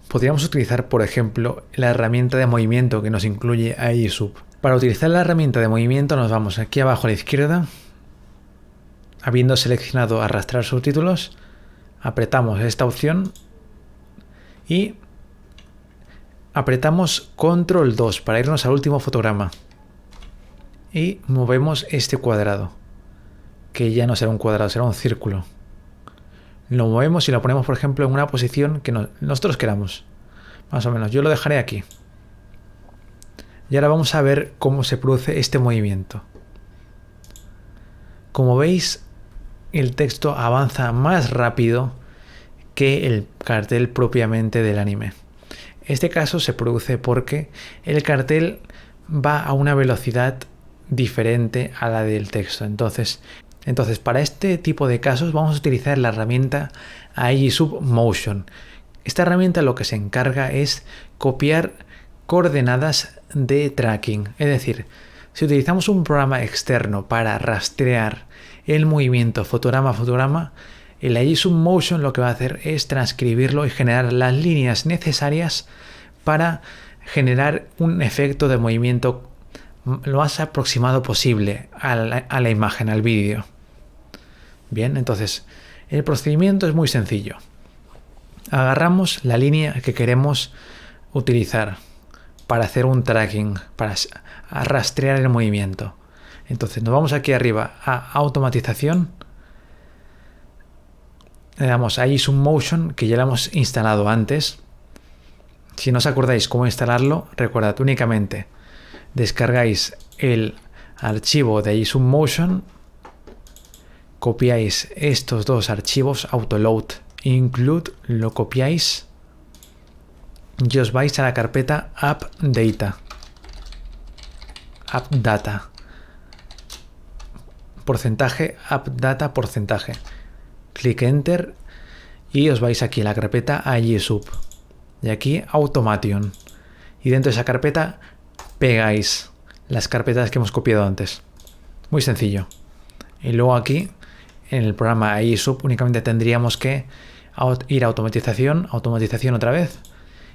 podríamos utilizar, por ejemplo, la herramienta de movimiento que nos incluye iSub. Para utilizar la herramienta de movimiento nos vamos aquí abajo a la izquierda, habiendo seleccionado arrastrar subtítulos, apretamos esta opción y apretamos Control 2 para irnos al último fotograma y movemos este cuadrado, que ya no será un cuadrado, será un círculo. Lo movemos y lo ponemos, por ejemplo, en una posición que nosotros queramos, más o menos. Yo lo dejaré aquí. Y ahora vamos a ver cómo se produce este movimiento. Como veis, el texto avanza más rápido que el cartel propiamente del anime. Este caso se produce porque el cartel va a una velocidad diferente a la del texto. Entonces, para este tipo de casos vamos a utilizar la herramienta iSub Motion. Esta herramienta lo que se encarga es copiar coordenadas de tracking. Es decir, si utilizamos un programa externo para rastrear el movimiento fotograma a fotograma, el iSub Motion lo que va a hacer es transcribirlo y generar las líneas necesarias para generar un efecto de movimiento lo más aproximado posible a la imagen, al vídeo. Bien, entonces el procedimiento es muy sencillo. Agarramos la línea que queremos utilizar para hacer un tracking, para rastrear el movimiento. Entonces nos vamos aquí arriba a automatización, le damos a iSub Motion, que ya lo hemos instalado antes. Si no os acordáis cómo instalarlo, recordad, únicamente descargáis el archivo de iSub Motion, copiáis estos dos archivos, Autoload e Include, lo copiáis y os vais a la carpeta AppData, porcentaje, AppData, porcentaje. Clic Enter y os vais aquí a la carpeta iSub y aquí Automation, y dentro de esa carpeta pegáis las carpetas que hemos copiado antes. Muy sencillo. Y luego aquí en el programa iSub únicamente tendríamos que ir a automatización otra vez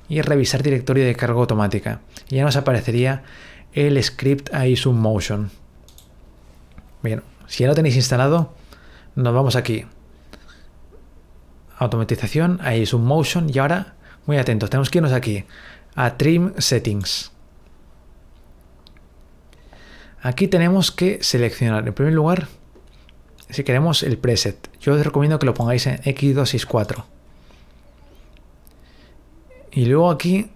y revisar directorio de carga automática, y ya nos aparecería el script iSub Motion. Bien, si ya lo tenéis instalado, nos vamos aquí, automatización, iSub Motion, y ahora, muy atentos, tenemos que irnos aquí a Trim Settings. Aquí tenemos que seleccionar, en primer lugar, si queremos el preset. Yo os recomiendo que lo pongáis en X264. Y luego aquí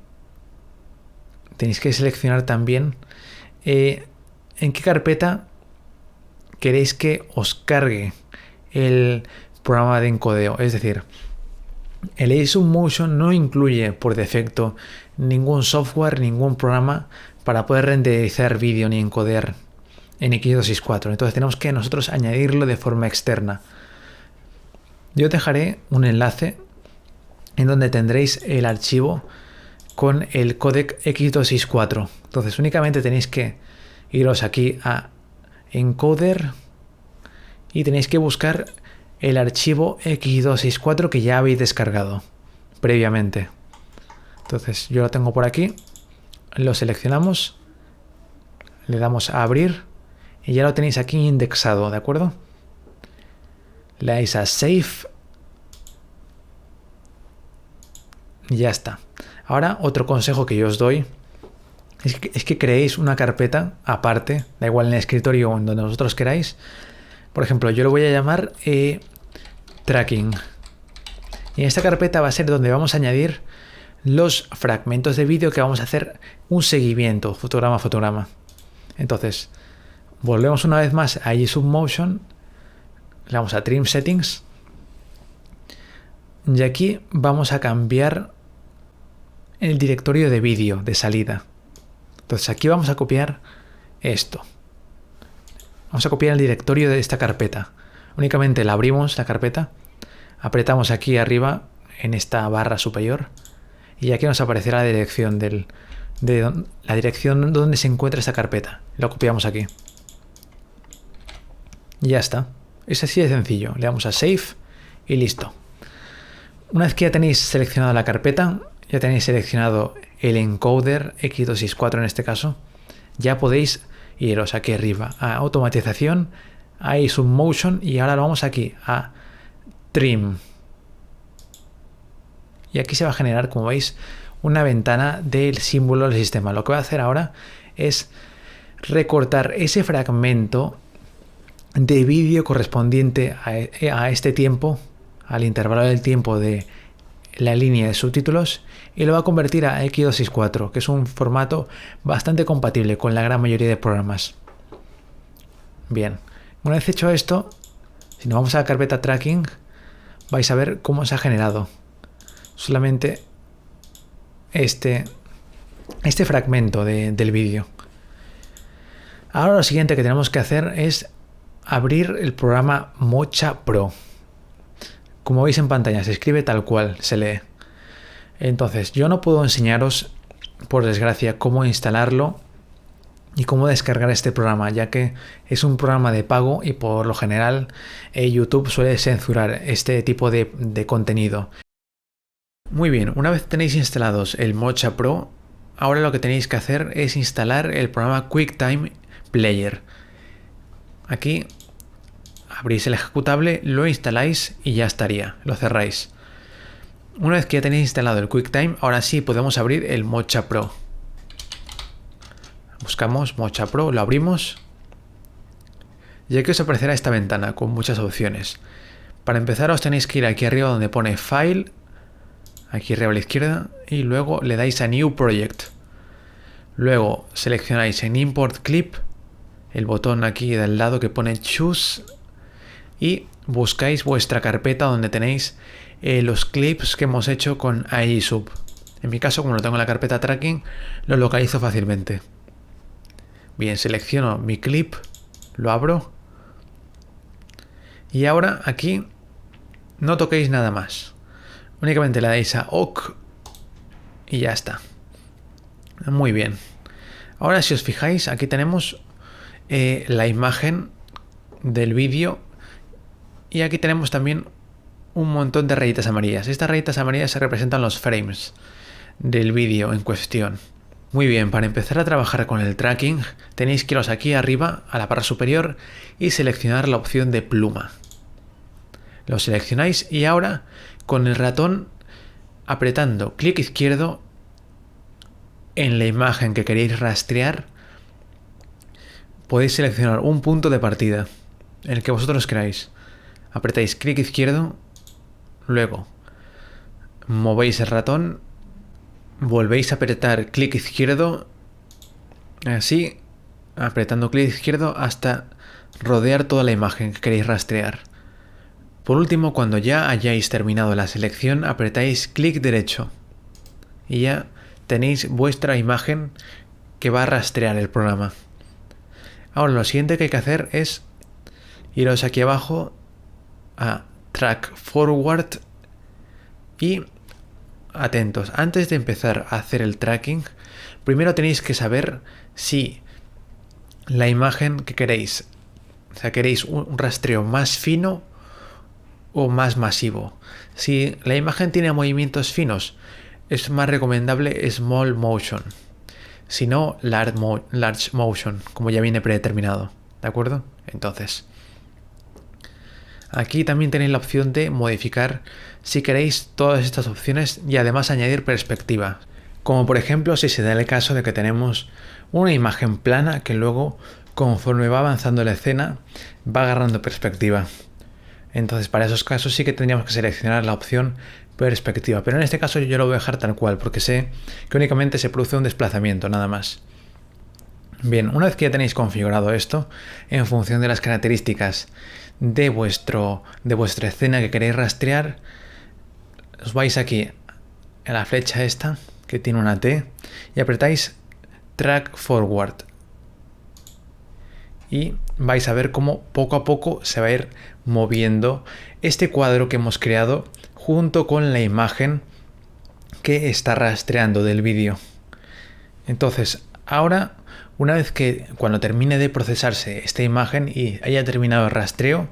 tenéis que seleccionar también en qué carpeta queréis que os cargue el programa de encodeo. Es decir, el iSub Motion no incluye por defecto ningún software, ningún programa para poder renderizar vídeo ni encoder en X264. Entonces tenemos que nosotros añadirlo de forma externa. Yo dejaré un enlace en donde tendréis el archivo con el códec X264. Entonces únicamente tenéis que iros aquí a Encoder y tenéis que buscar el archivo X264 que ya habéis descargado previamente. Entonces yo lo tengo por aquí, lo seleccionamos, le damos a abrir y ya lo tenéis aquí indexado, ¿de acuerdo? Le dais a Save y ya está. Ahora otro consejo que yo os doy es que creéis una carpeta aparte, da igual en el escritorio o en donde vosotros queráis. Por ejemplo, yo lo voy a llamar Tracking. Y en esta carpeta va a ser donde vamos a añadir los fragmentos de vídeo que vamos a hacer un seguimiento, fotograma a fotograma. Entonces, volvemos una vez más a Submotion, le damos a Trim Settings y aquí vamos a cambiar el directorio de vídeo de salida. Entonces aquí vamos a copiar esto. Vamos a copiar el directorio de esta carpeta. Únicamente la abrimos, la carpeta, apretamos aquí arriba en esta barra superior y aquí nos aparecerá la dirección la dirección donde se encuentra esta carpeta. Lo copiamos aquí. Y ya está. Es así de sencillo. Le damos a Save y listo. Una vez que ya tenéis seleccionada la carpeta, ya tenéis seleccionado el encoder X264 en este caso, ya podéis iros aquí arriba a automatización, a Submotion y ahora vamos aquí a Trim. Y aquí se va a generar, como veis, una ventana del símbolo del sistema. Lo que voy a hacer ahora es recortar ese fragmento de vídeo correspondiente a este tiempo, al intervalo del tiempo de la línea de subtítulos, y lo va a convertir a X264, que es un formato bastante compatible con la gran mayoría de programas. Bien, una vez hecho esto, si nos vamos a la carpeta Tracking, vais a ver cómo se ha generado solamente este fragmento del vídeo. Ahora lo siguiente que tenemos que hacer es abrir el programa Mocha Pro. Como veis en pantalla, se escribe tal cual, se lee. Entonces, yo no puedo enseñaros, por desgracia, cómo instalarlo y cómo descargar este programa, ya que es un programa de pago y por lo general YouTube suele censurar este tipo de contenido. Muy bien, una vez tenéis instalados el Mocha Pro, ahora lo que tenéis que hacer es instalar el programa QuickTime Player. Aquí abrís el ejecutable, lo instaláis y ya estaría, lo cerráis. Una vez que ya tenéis instalado el QuickTime, ahora sí podemos abrir el Mocha Pro. Buscamos Mocha Pro, lo abrimos y aquí os aparecerá esta ventana con muchas opciones. Para empezar os tenéis que ir aquí arriba donde pone File, aquí arriba a la izquierda, y luego le dais a New Project. Luego seleccionáis en Import Clip el botón aquí del lado que pone Choose y buscáis vuestra carpeta donde tenéis los clips que hemos hecho con iSub. En mi caso, como lo tengo en la carpeta Tracking, lo localizo fácilmente. Bien, selecciono mi clip, lo abro y ahora aquí no toquéis nada más. Únicamente le dais a OK y ya está. Muy bien. Ahora si os fijáis, aquí tenemos la imagen del vídeo y aquí tenemos también un montón de rayitas amarillas. Estas rayitas amarillas se representan los frames del vídeo en cuestión. Muy bien, para empezar a trabajar con el tracking tenéis que iros aquí arriba a la barra superior y seleccionar la opción de pluma. Lo seleccionáis y ahora con el ratón apretando clic izquierdo en la imagen que queréis rastrear podéis seleccionar un punto de partida, el que vosotros queráis. Apretáis clic izquierdo, luego movéis el ratón, volvéis a apretar clic izquierdo, así, apretando clic izquierdo hasta rodear toda la imagen que queréis rastrear. Por último, cuando ya hayáis terminado la selección, apretáis clic derecho y ya tenéis vuestra imagen que va a rastrear el programa. Ahora lo siguiente que hay que hacer es iros aquí abajo a Track Forward y atentos, antes de empezar a hacer el tracking, primero tenéis que saber si la imagen que queréis, o sea, queréis un rastreo más fino o más masivo. Si la imagen tiene movimientos finos, es más recomendable Small Motion. Si no, Large Motion, como ya viene predeterminado. ¿De acuerdo? Entonces, aquí también tenéis la opción de modificar si queréis todas estas opciones y además añadir perspectiva. Como por ejemplo si se da el caso de que tenemos una imagen plana que luego, conforme va avanzando la escena, va agarrando perspectiva. Entonces para esos casos sí que tendríamos que seleccionar la opción perspectiva. Pero en este caso yo lo voy a dejar tal cual porque sé que únicamente se produce un desplazamiento, nada más. Bien, una vez que ya tenéis configurado esto, en función de las características de vuestra escena que queréis rastrear, os vais aquí a la flecha esta que tiene una T y apretáis Track Forward y vais a ver cómo poco a poco se va a ir moviendo este cuadro que hemos creado junto con la imagen que está rastreando del vídeo. Entonces ahora, una vez que cuando termine de procesarse esta imagen y haya terminado el rastreo,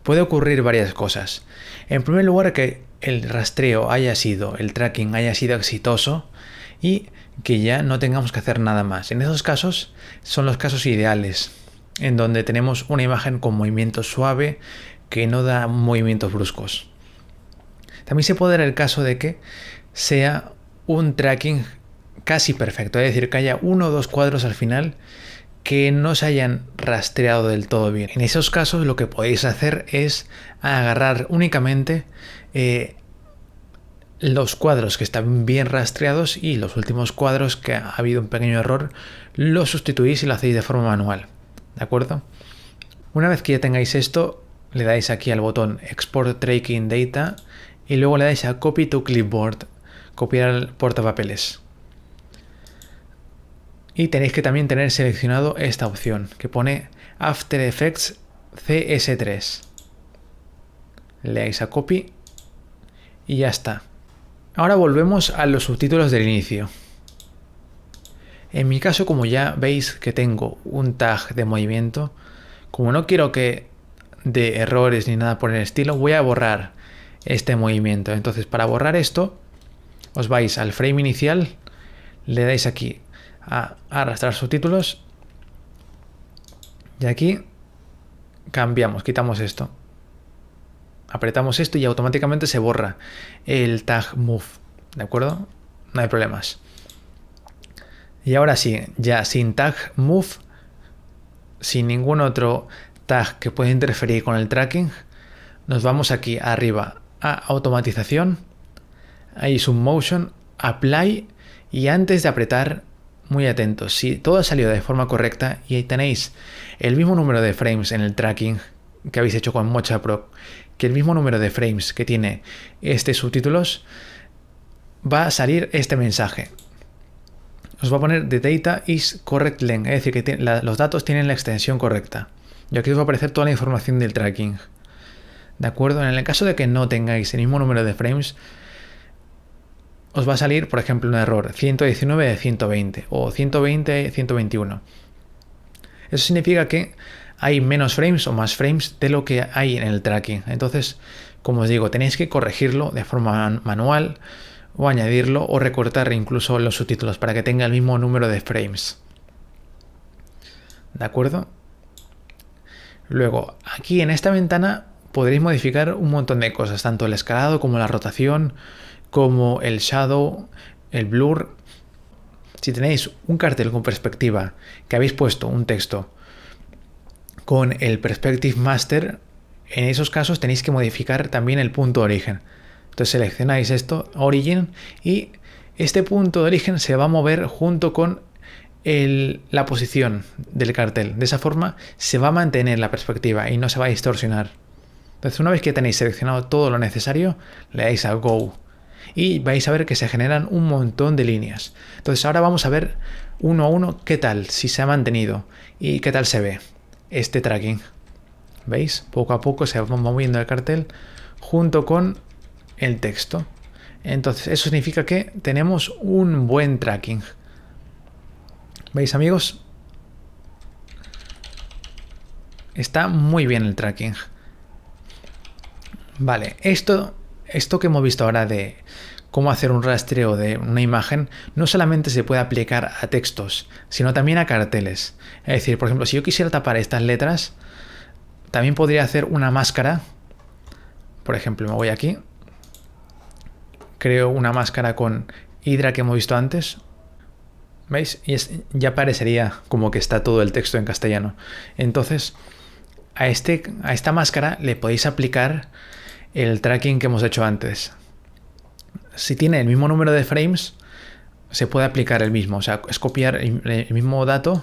puede ocurrir varias cosas. En primer lugar, que el rastreo el tracking haya sido exitoso y que ya no tengamos que hacer nada más. En esos casos son los casos ideales, en donde tenemos una imagen con movimiento suave que no da movimientos bruscos. También se puede dar el caso de que sea un tracking casi perfecto, es decir, que haya uno o dos cuadros al final que no se hayan rastreado del todo bien. En esos casos lo que podéis hacer es agarrar únicamente los cuadros que están bien rastreados y los últimos cuadros que ha habido un pequeño error los sustituís y lo hacéis de forma manual. ¿De acuerdo? Una vez que ya tengáis esto, le dais aquí al botón Export Tracking Data y luego le dais a Copy to Clipboard, copiar al portapapeles. Y tenéis que también tener seleccionado esta opción que pone After Effects CS3. Le dais a Copy y ya está. Ahora volvemos a los subtítulos del inicio. En mi caso, como ya veis que tengo un tag de movimiento, como no quiero que dé errores ni nada por el estilo, voy a borrar este movimiento. Entonces, para borrar esto, os vais al frame inicial, le dais aquí a arrastrar subtítulos y aquí cambiamos, quitamos esto. Apretamos esto y automáticamente se borra el tag move, ¿de acuerdo? No hay problemas. Y ahora sí, ya sin tag move, sin ningún otro tag que pueda interferir con el tracking, nos vamos aquí arriba a automatización, ahí submotion, apply y antes de apretar, muy atentos, si todo ha salido de forma correcta y ahí tenéis el mismo número de frames en el tracking que habéis hecho con Mocha Pro, que el mismo número de frames que tiene este subtítulos, va a salir este mensaje. Os va a poner The data is correct length, es decir, que los datos tienen la extensión correcta. Y aquí os va a aparecer toda la información del tracking. ¿De acuerdo? En el caso de que no tengáis el mismo número de frames, os va a salir, por ejemplo, un error 119 de 120 o 120 de 121. Eso significa que hay menos frames o más frames de lo que hay en el tracking. Entonces, como os digo, tenéis que corregirlo de forma manual o añadirlo o recortar incluso los subtítulos para que tenga el mismo número de frames. ¿De acuerdo? Luego, aquí en esta ventana podréis modificar un montón de cosas, tanto el escalado como la rotación, como el shadow, el blur. Si tenéis un cartel con perspectiva que habéis puesto un texto con el Perspective Master, en esos casos tenéis que modificar también el punto de origen. Entonces seleccionáis esto, Origin, y este punto de origen se va a mover junto con la posición del cartel. De esa forma se va a mantener la perspectiva y no se va a distorsionar. Entonces, una vez que tenéis seleccionado todo lo necesario, le dais a Go. y vais a ver que se generan un montón de líneas. Entonces ahora vamos a ver uno a uno qué tal, si se ha mantenido y qué tal se ve este tracking. ¿Veis? Poco a poco se va moviendo el cartel junto con el texto. Entonces eso significa que tenemos un buen tracking. ¿Veis, amigos? Está muy bien el tracking. Vale, esto que hemos visto ahora de cómo hacer un rastreo de una imagen no solamente se puede aplicar a textos, sino también a carteles. Es decir, por ejemplo, si yo quisiera tapar estas letras, también podría hacer una máscara. Por ejemplo, me voy aquí, creo una máscara con Hydra que hemos visto antes. ¿Veis? Y ya parecería como que está todo el texto en castellano. Entonces, a esta máscara le podéis aplicar el tracking que hemos hecho antes. Si tiene el mismo número de frames, se puede aplicar el mismo. O sea, es copiar el mismo dato.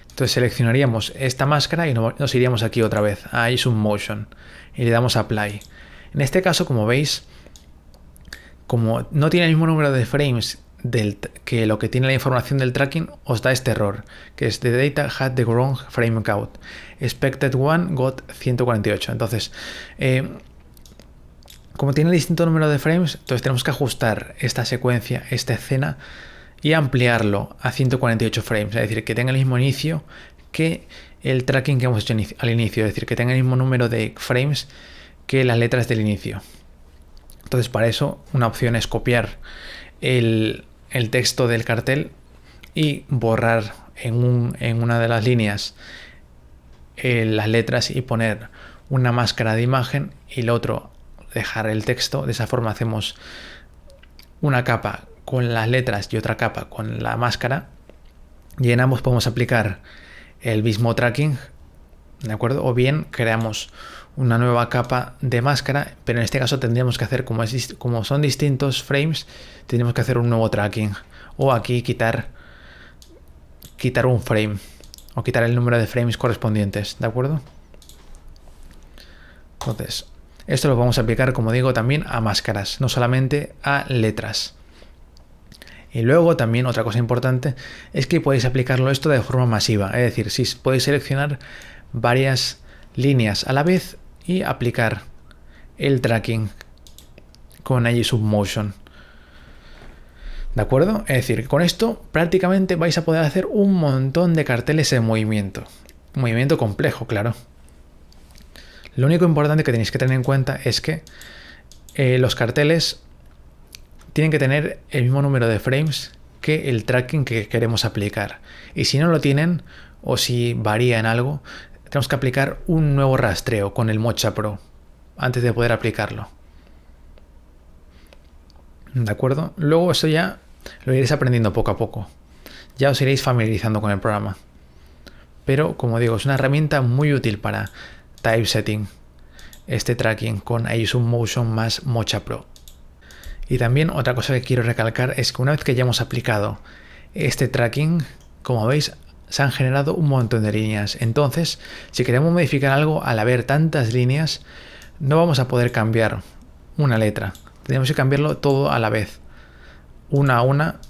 Entonces seleccionaríamos esta máscara y nos iríamos aquí otra vez a iSubmotion y le damos a Apply. En este caso, como veis, como no tiene el mismo número de frames que lo que tiene la información del tracking, os da este error, que es the data had the wrong frame count. Expected one got 148. Entonces, como tiene distinto número de frames, entonces tenemos que ajustar esta secuencia, esta escena, y ampliarlo a 148 frames. Es decir, que tenga el mismo inicio que el tracking que hemos hecho al inicio. Es decir, que tenga el mismo número de frames que las letras del inicio. Entonces, para eso, una opción es copiar el texto del cartel y borrar en una de las líneas las letras y poner una máscara de imagen y el otro dejar el texto. De esa forma hacemos una capa con las letras y otra capa con la máscara y en ambos podemos aplicar el mismo tracking, ¿de acuerdo? O bien creamos una nueva capa de máscara, pero en este caso tendríamos que hacer, como son distintos frames, tendríamos que hacer un nuevo tracking, o aquí quitar un frame o quitar el número de frames correspondientes, ¿de acuerdo? Entonces, esto lo vamos a aplicar, como digo, también a máscaras, no solamente a letras. Y luego también otra cosa importante es que podéis aplicarlo esto de forma masiva, es decir, si podéis seleccionar varias líneas a la vez y aplicar el tracking con iSubmotion. ¿De acuerdo? Es decir, con esto prácticamente vais a poder hacer un montón de carteles en movimiento. Un movimiento complejo, claro. Lo único importante que tenéis que tener en cuenta es que los carteles tienen que tener el mismo número de frames que el tracking que queremos aplicar. Y si no lo tienen, o si varía en algo, tenemos que aplicar un nuevo rastreo con el Mocha Pro antes de poder aplicarlo. ¿De acuerdo? Luego eso ya lo iréis aprendiendo poco a poco. Ya os iréis familiarizando con el programa. Pero, como digo, es una herramienta muy útil para typesetting, este tracking con iSubmotion más Mocha Pro. Y también otra cosa que quiero recalcar es que una vez que ya hemos aplicado este tracking, como veis, se han generado un montón de líneas. Entonces, si queremos modificar algo, al haber tantas líneas, no vamos a poder cambiar una letra. Tenemos que cambiarlo todo a la vez, una a una,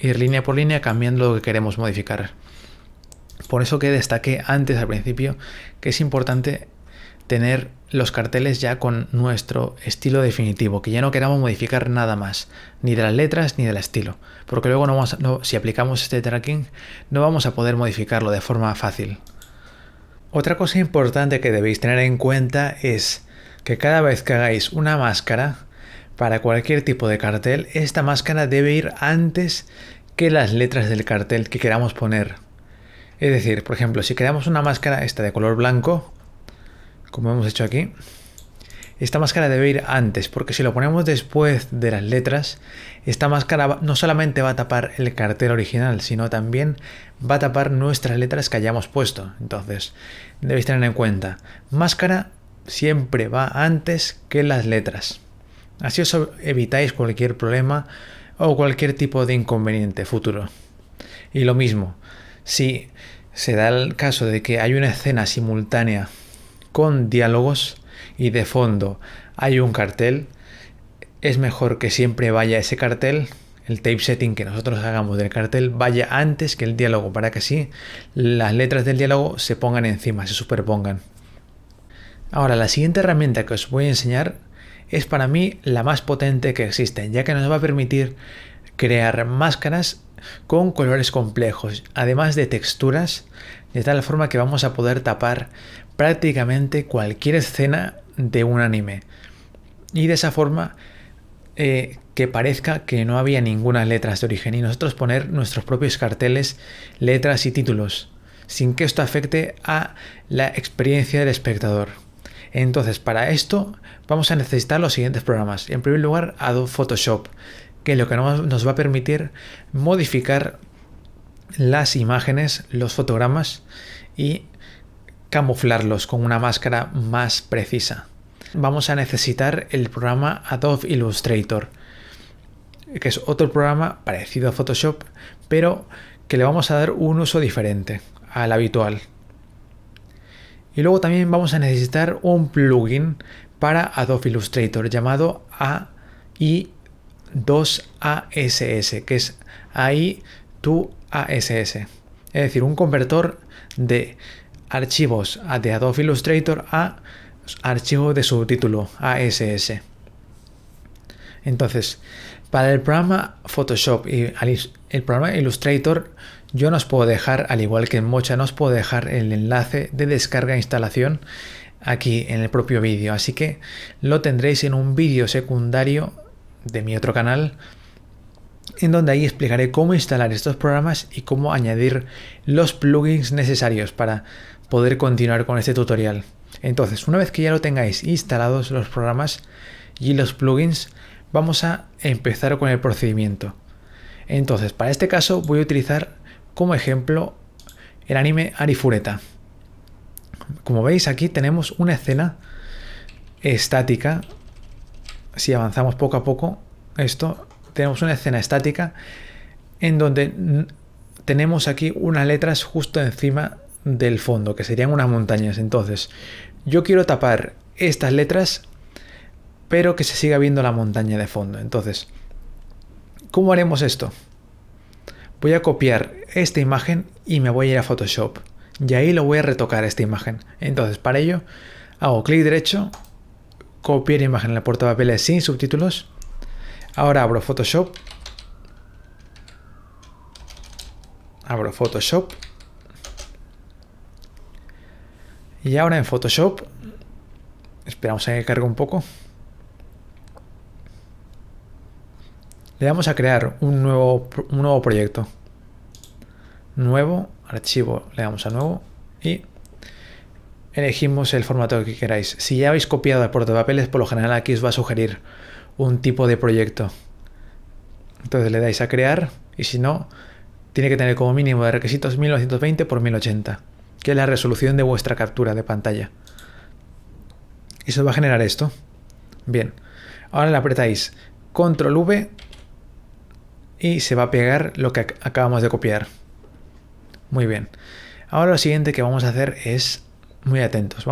ir línea por línea cambiando lo que queremos modificar. Por eso que destaqué antes al principio que es importante tener los carteles ya con nuestro estilo definitivo, que ya no queramos modificar nada más, ni de las letras ni del estilo, porque luego si aplicamos este tracking no vamos a poder modificarlo de forma fácil. Otra cosa importante que debéis tener en cuenta es que cada vez que hagáis una máscara para cualquier tipo de cartel, esta máscara debe ir antes que las letras del cartel que queramos poner. Es decir, por ejemplo, si creamos una máscara esta de color blanco, como hemos hecho aquí, esta máscara debe ir antes, porque si lo ponemos después de las letras, esta máscara no solamente va a tapar el cartel original, sino también va a tapar nuestras letras que hayamos puesto. Entonces, debéis tener en cuenta, máscara siempre va antes que las letras. Así os evitáis cualquier problema o cualquier tipo de inconveniente futuro. Y lo mismo, si se da el caso de que hay una escena simultánea con diálogos y de fondo hay un cartel, es mejor que siempre vaya ese cartel, el typesetting que nosotros hagamos del cartel vaya antes que el diálogo, para que así las letras del diálogo se pongan encima, se superpongan. Ahora, la siguiente herramienta que os voy a enseñar es para mí la más potente que existe, ya que nos va a permitir crear máscaras con colores complejos, además de texturas, de tal forma que vamos a poder tapar prácticamente cualquier escena de un anime. Y de esa forma que parezca que no había ninguna letras de origen y nosotros poner nuestros propios carteles, letras y títulos, sin que esto afecte a la experiencia del espectador. Entonces, para esto vamos a necesitar los siguientes programas. En primer lugar, Adobe Photoshop, que es lo que nos va a permitir modificar las imágenes, los fotogramas y camuflarlos con una máscara más precisa. Vamos a necesitar el programa Adobe Illustrator, que es otro programa parecido a Photoshop, pero que le vamos a dar un uso diferente al habitual. Y luego también vamos a necesitar un plugin para Adobe Illustrator llamado AI2ASS, que es AI2ASS, es decir, un convertor de archivos de Adobe Illustrator a archivo de subtítulo ASS. Entonces, para el programa Photoshop y el programa Illustrator, yo no os puedo dejar, al igual que en Mocha, no os puedo dejar el enlace de descarga e instalación aquí en el propio vídeo, así que lo tendréis en un vídeo secundario de mi otro canal, en donde ahí explicaré cómo instalar estos programas y cómo añadir los plugins necesarios para poder continuar con este tutorial. Entonces, una vez que ya lo tengáis instalados los programas y los plugins, vamos a empezar con el procedimiento. Entonces, para este caso voy a utilizar como ejemplo el anime Arifureta. Como veis, aquí tenemos una escena estática. Si avanzamos poco a poco esto, tenemos una escena estática en donde tenemos aquí unas letras justo encima del fondo, que serían unas montañas. Entonces, yo quiero tapar estas letras, pero que se siga viendo la montaña de fondo. Entonces, ¿cómo haremos esto? Voy a copiar esta imagen y me voy a ir a Photoshop. Y ahí lo voy a retocar esta imagen. Entonces, para ello, hago clic derecho, copiar imagen en el portapapeles sin subtítulos. Ahora abro Photoshop. Abro Photoshop. Y ahora en Photoshop, esperamos a que cargue un poco. Le damos a crear un nuevo proyecto. Nuevo, archivo, le damos a nuevo y elegimos el formato que queráis. Si ya habéis copiado el portapapeles, por lo general aquí os va a sugerir un tipo de proyecto. Entonces le dais a crear y si no, tiene que tener como mínimo de requisitos 1920 x 1080, que es la resolución de vuestra captura de pantalla. Y se os va a generar esto. Bien, ahora le apretáis Control V y se va a pegar lo que acabamos de copiar. Muy bien. Ahora lo siguiente que vamos a hacer es, muy atentos,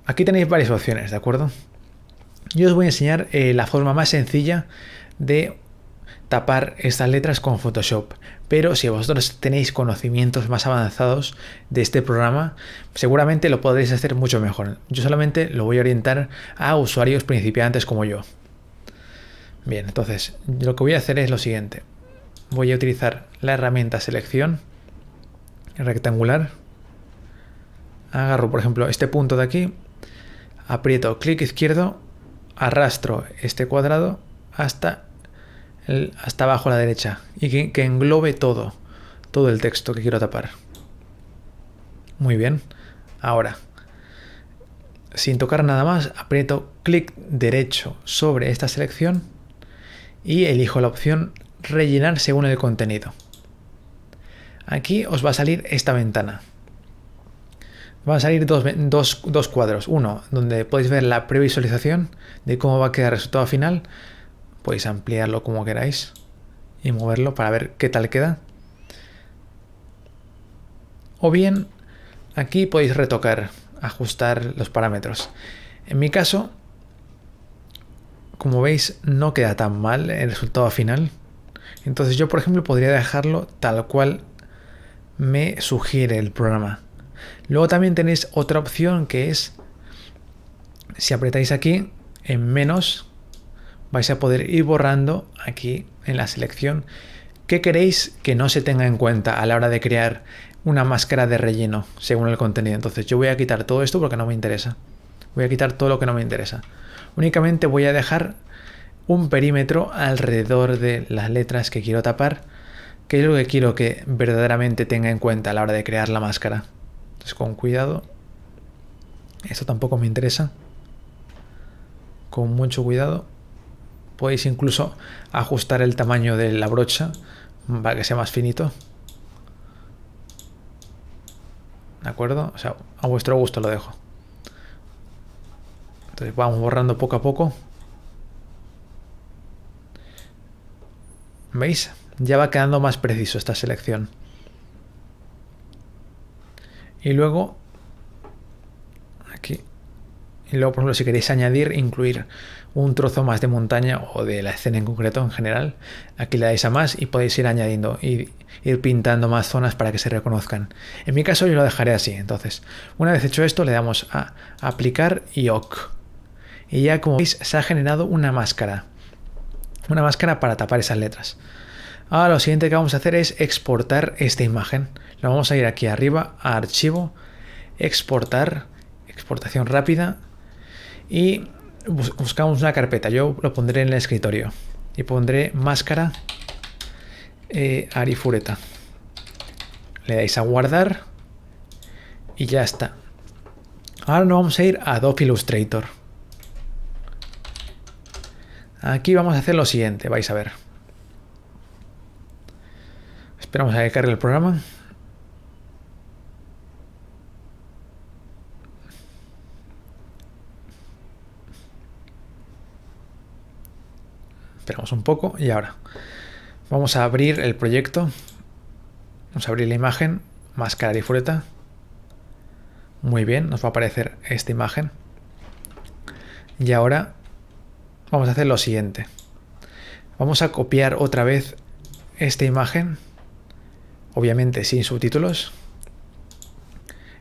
aquí tenéis varias opciones, ¿de acuerdo? Yo os voy a enseñar la forma más sencilla de tapar estas letras con Photoshop, pero si vosotros tenéis conocimientos más avanzados de este programa, seguramente lo podréis hacer mucho mejor. Yo solamente lo voy a orientar a usuarios principiantes como yo. Bien, entonces lo que voy a hacer es lo siguiente. Voy a utilizar la herramienta selección rectangular. Agarro, por ejemplo, este punto de aquí, aprieto clic izquierdo, arrastro este cuadrado hasta abajo a la derecha y que englobe todo el texto que quiero tapar. Muy bien. Ahora, sin tocar nada más, aprieto clic derecho sobre esta selección y elijo la opción rellenar según el contenido. Aquí os va a salir esta ventana. Van a salir dos cuadros. Uno donde podéis ver la previsualización de cómo va a quedar el resultado final. Podéis ampliarlo como queráis y moverlo para ver qué tal queda. O bien aquí podéis retocar, ajustar los parámetros. En mi caso, como veis, no queda tan mal el resultado final. Entonces yo, por ejemplo, podría dejarlo tal cual me sugiere el programa. Luego también tenéis otra opción que es, si apretáis aquí en menos, vais a poder ir borrando aquí en la selección qué queréis que no se tenga en cuenta a la hora de crear una máscara de relleno según el contenido. Entonces yo voy a quitar todo esto porque no me interesa. Voy a quitar todo lo que no me interesa. Únicamente voy a dejar un perímetro alrededor de las letras que quiero tapar, que es lo que quiero que verdaderamente tenga en cuenta a la hora de crear la máscara. Entonces con cuidado. Esto tampoco me interesa. Con mucho cuidado. Podéis incluso ajustar el tamaño de la brocha para que sea más finito. ¿De acuerdo? O sea, a vuestro gusto lo dejo. Entonces vamos borrando poco a poco. ¿Veis? Ya va quedando más preciso esta selección. Y luego aquí. Y luego, por ejemplo, si queréis añadir, incluir un trozo más de montaña o de la escena en concreto en general, aquí le dais a más y podéis ir añadiendo y ir pintando más zonas para que se reconozcan. En mi caso yo lo dejaré así. Entonces, una vez hecho esto, le damos a aplicar y OK. Y ya, como veis, se ha generado una máscara. Una máscara para tapar esas letras. Ahora lo siguiente que vamos a hacer es exportar esta imagen. Lo vamos a ir aquí arriba a archivo, exportar, exportación rápida y buscamos una carpeta. Yo lo pondré en el escritorio y pondré máscara Arifureta. Le dais a guardar y ya está. Ahora nos vamos a ir a Adobe Illustrator. Aquí vamos a hacer lo siguiente, vais a ver. Esperamos a que cargue el programa. Esperamos un poco y ahora vamos a abrir el proyecto. Vamos a abrir la imagen, máscara Arifureta. Muy bien, nos va a aparecer esta imagen. Y ahora vamos a hacer lo siguiente. Vamos a copiar otra vez esta imagen, obviamente sin subtítulos,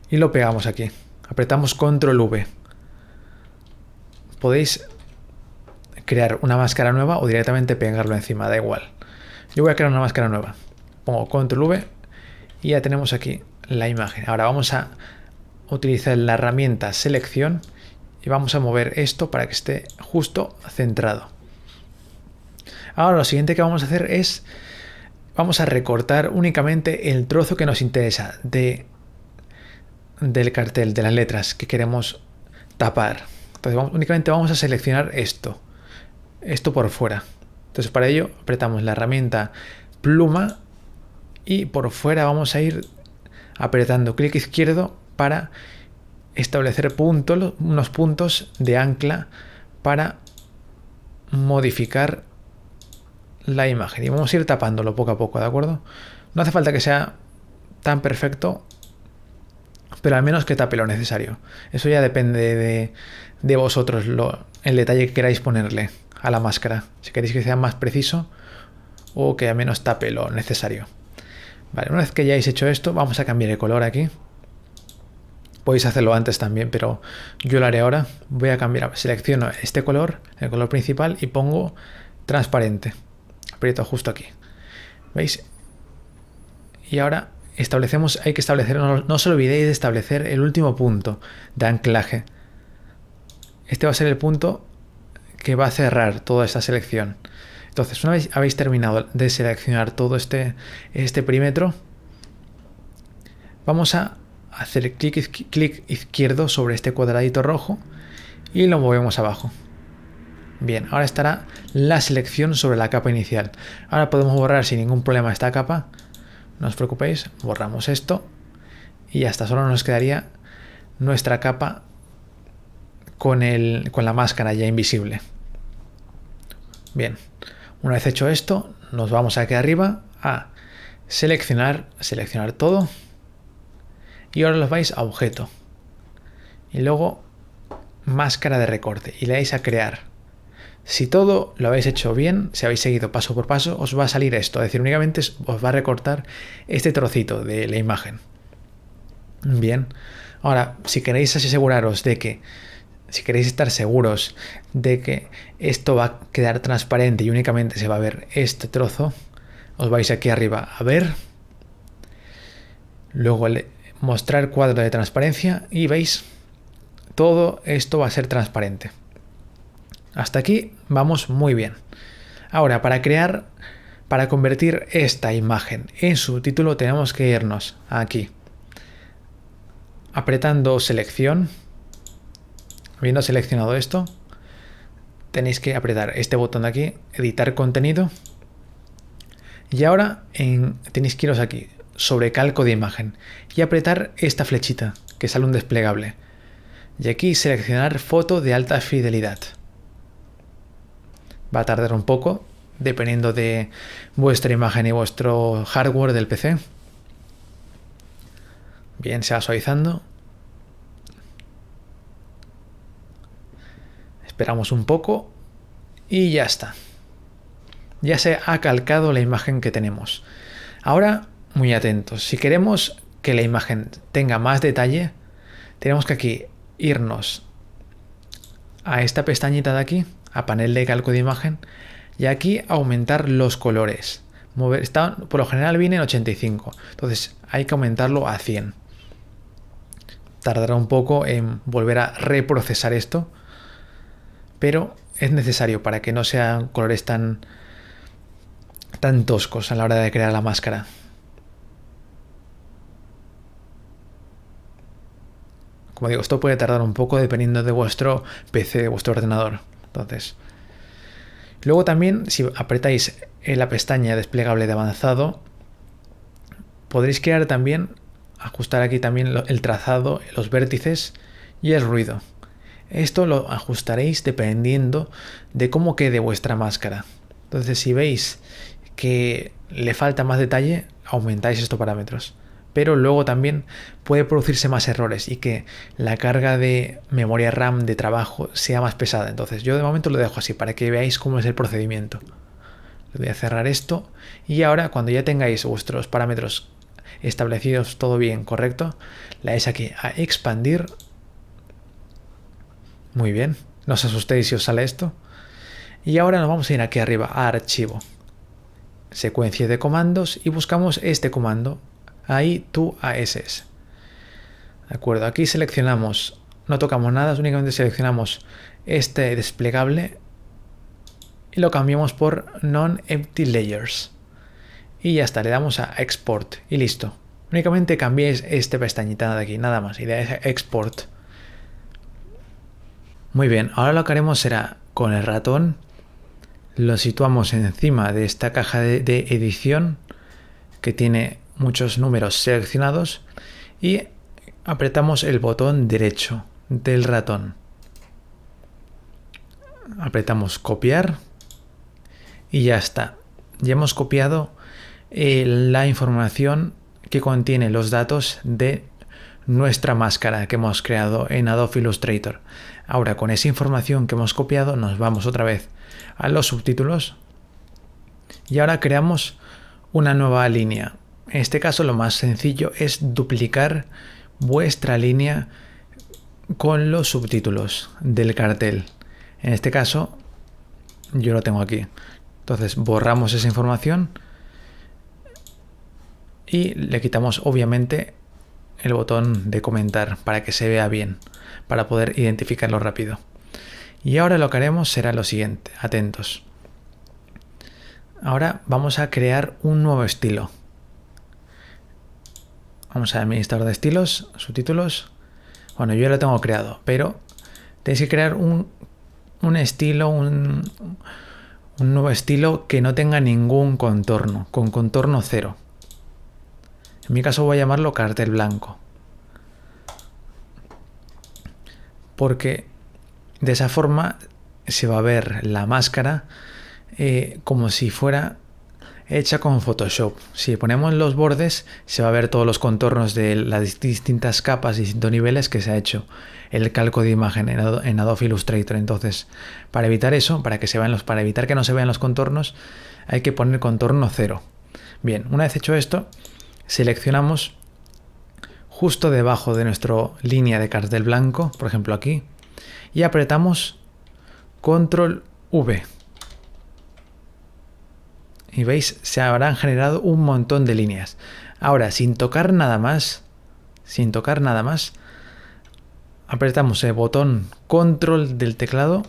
y lo pegamos aquí. Apretamos Control V. Podéis crear una máscara nueva o directamente pegarlo encima, da igual. Yo voy a crear una máscara nueva. Pongo Control V y ya tenemos aquí la imagen. Ahora vamos a utilizar la herramienta selección y vamos a mover esto para que esté justo centrado. Ahora lo siguiente que vamos a hacer es vamos a recortar únicamente el trozo que nos interesa del cartel, de las letras que queremos tapar. Entonces únicamente vamos a seleccionar esto por fuera. Entonces para ello apretamos la herramienta pluma y por fuera vamos a ir apretando clic izquierdo para establecer unos puntos de ancla para modificar la imagen. Y vamos a ir tapándolo poco a poco, ¿de acuerdo? No hace falta que sea tan perfecto, pero al menos que tape lo necesario. Eso ya depende de vosotros, el detalle que queráis ponerle a la máscara. Si queréis que sea más preciso o que al menos tape lo necesario. Vale, una vez que ya hayáis hecho esto, vamos a cambiar el color aquí. Podéis hacerlo antes también, pero yo lo haré ahora. Voy a cambiar, selecciono este color, el color principal, y pongo transparente. Aprieto justo aquí. ¿Veis? Y ahora hay que establecer, no os olvidéis de establecer el último punto de anclaje. Este va a ser el punto que va a cerrar toda esta selección. Entonces, una vez habéis terminado de seleccionar todo este perímetro, vamos a hacer clic izquierdo sobre este cuadradito rojo y lo movemos abajo. Bien, ahora estará la selección sobre la capa inicial. Ahora podemos borrar sin ningún problema esta capa. No os preocupéis, borramos esto y ya está. Solo nos quedaría nuestra capa con la máscara ya invisible. Bien, una vez hecho esto, nos vamos aquí arriba a seleccionar todo. Y ahora los vais a objeto. Y luego máscara de recorte. Y le dais a crear. Si todo lo habéis hecho bien, si habéis seguido paso por paso, os va a salir esto. Es decir, únicamente os va a recortar este trocito de la imagen. Bien. Ahora, si queréis aseguraros de que, si queréis estar seguros de que esto va a quedar transparente y únicamente se va a ver este trozo, os vais aquí arriba a ver. Luego mostrar cuadro de transparencia y veis, todo esto va a ser transparente. Hasta aquí vamos muy bien. Ahora, para convertir esta imagen en subtítulo tenemos que irnos aquí. Apretando selección, habiendo seleccionado esto, tenéis que apretar este botón de aquí, editar contenido. Y ahora tenéis que iros aquí, sobre calco de imagen, y apretar esta flechita, que sale un desplegable. Y aquí seleccionar foto de alta fidelidad. Va a tardar un poco, dependiendo de vuestra imagen y vuestro hardware del PC. Bien, se va suavizando. Esperamos un poco y ya está. Ya se ha calcado la imagen que tenemos. Ahora, muy atentos. Si queremos que la imagen tenga más detalle, tenemos que aquí irnos a esta pestañita de aquí, a panel de calco de imagen, y aquí aumentar los colores. Por lo general viene en 85, entonces hay que aumentarlo a 100. Tardará un poco en volver a reprocesar esto, pero es necesario para que no sean colores tan toscos a la hora de crear la máscara. Como digo, esto puede tardar un poco dependiendo de vuestro PC, de vuestro ordenador. Entonces, luego también, si apretáis en la pestaña desplegable de avanzado, podréis crear también, ajustar aquí también el trazado, los vértices y el ruido. Esto lo ajustaréis dependiendo de cómo quede vuestra máscara. Entonces, si veis que le falta más detalle, aumentáis estos parámetros. Pero luego también puede producirse más errores y que la carga de memoria RAM de trabajo sea más pesada. Entonces yo de momento lo dejo así para que veáis cómo es el procedimiento. Le voy a cerrar esto y ahora cuando ya tengáis vuestros parámetros establecidos todo bien, correcto, le dais aquí a expandir. Muy bien, no os asustéis si os sale esto. Y ahora nos vamos a ir aquí arriba a archivo, secuencia de comandos y buscamos este comando. I2ASS. De acuerdo, aquí seleccionamos, no tocamos nada, únicamente seleccionamos este desplegable y lo cambiamos por Non-Empty Layers. Y ya está, le damos a Export y listo. Únicamente cambiéis esta pestañita de aquí, nada más, y le dais a Export. Muy bien, ahora lo que haremos será con el ratón, lo situamos encima de esta caja de edición que tiene muchos números seleccionados y apretamos el botón derecho del ratón. Apretamos copiar y ya está. Ya hemos copiado la información que contiene los datos de nuestra máscara que hemos creado en Adobe Illustrator. Ahora con esa información que hemos copiado nos vamos otra vez a los subtítulos y ahora creamos una nueva línea. En este caso lo más sencillo es duplicar vuestra línea con los subtítulos del cartel. En este caso yo lo tengo aquí. Entonces borramos esa información y le quitamos obviamente el botón de comentar para que se vea bien, para poder identificarlo rápido. Y ahora lo que haremos será lo siguiente, atentos. Ahora vamos a crear un nuevo estilo. Vamos a administrador de estilos, subtítulos. Bueno, yo ya lo tengo creado, pero tenéis que crear un estilo, un nuevo estilo que no tenga ningún contorno, con contorno 0. En mi caso voy a llamarlo cartel blanco. Porque de esa forma se va a ver la máscara como si fuera hecha con Photoshop. Si ponemos los bordes, se va a ver todos los contornos de las distintas capas y distintos niveles que se ha hecho el calco de imagen en Adobe Illustrator. Entonces, para evitar eso, para evitar que no se vean los contornos, hay que poner contorno 0. Bien, una vez hecho esto, seleccionamos justo debajo de nuestra línea de cartel blanco, por ejemplo aquí, y apretamos Control V. Y veis, se habrán generado un montón de líneas. Ahora, sin tocar nada más, apretamos el botón Control del teclado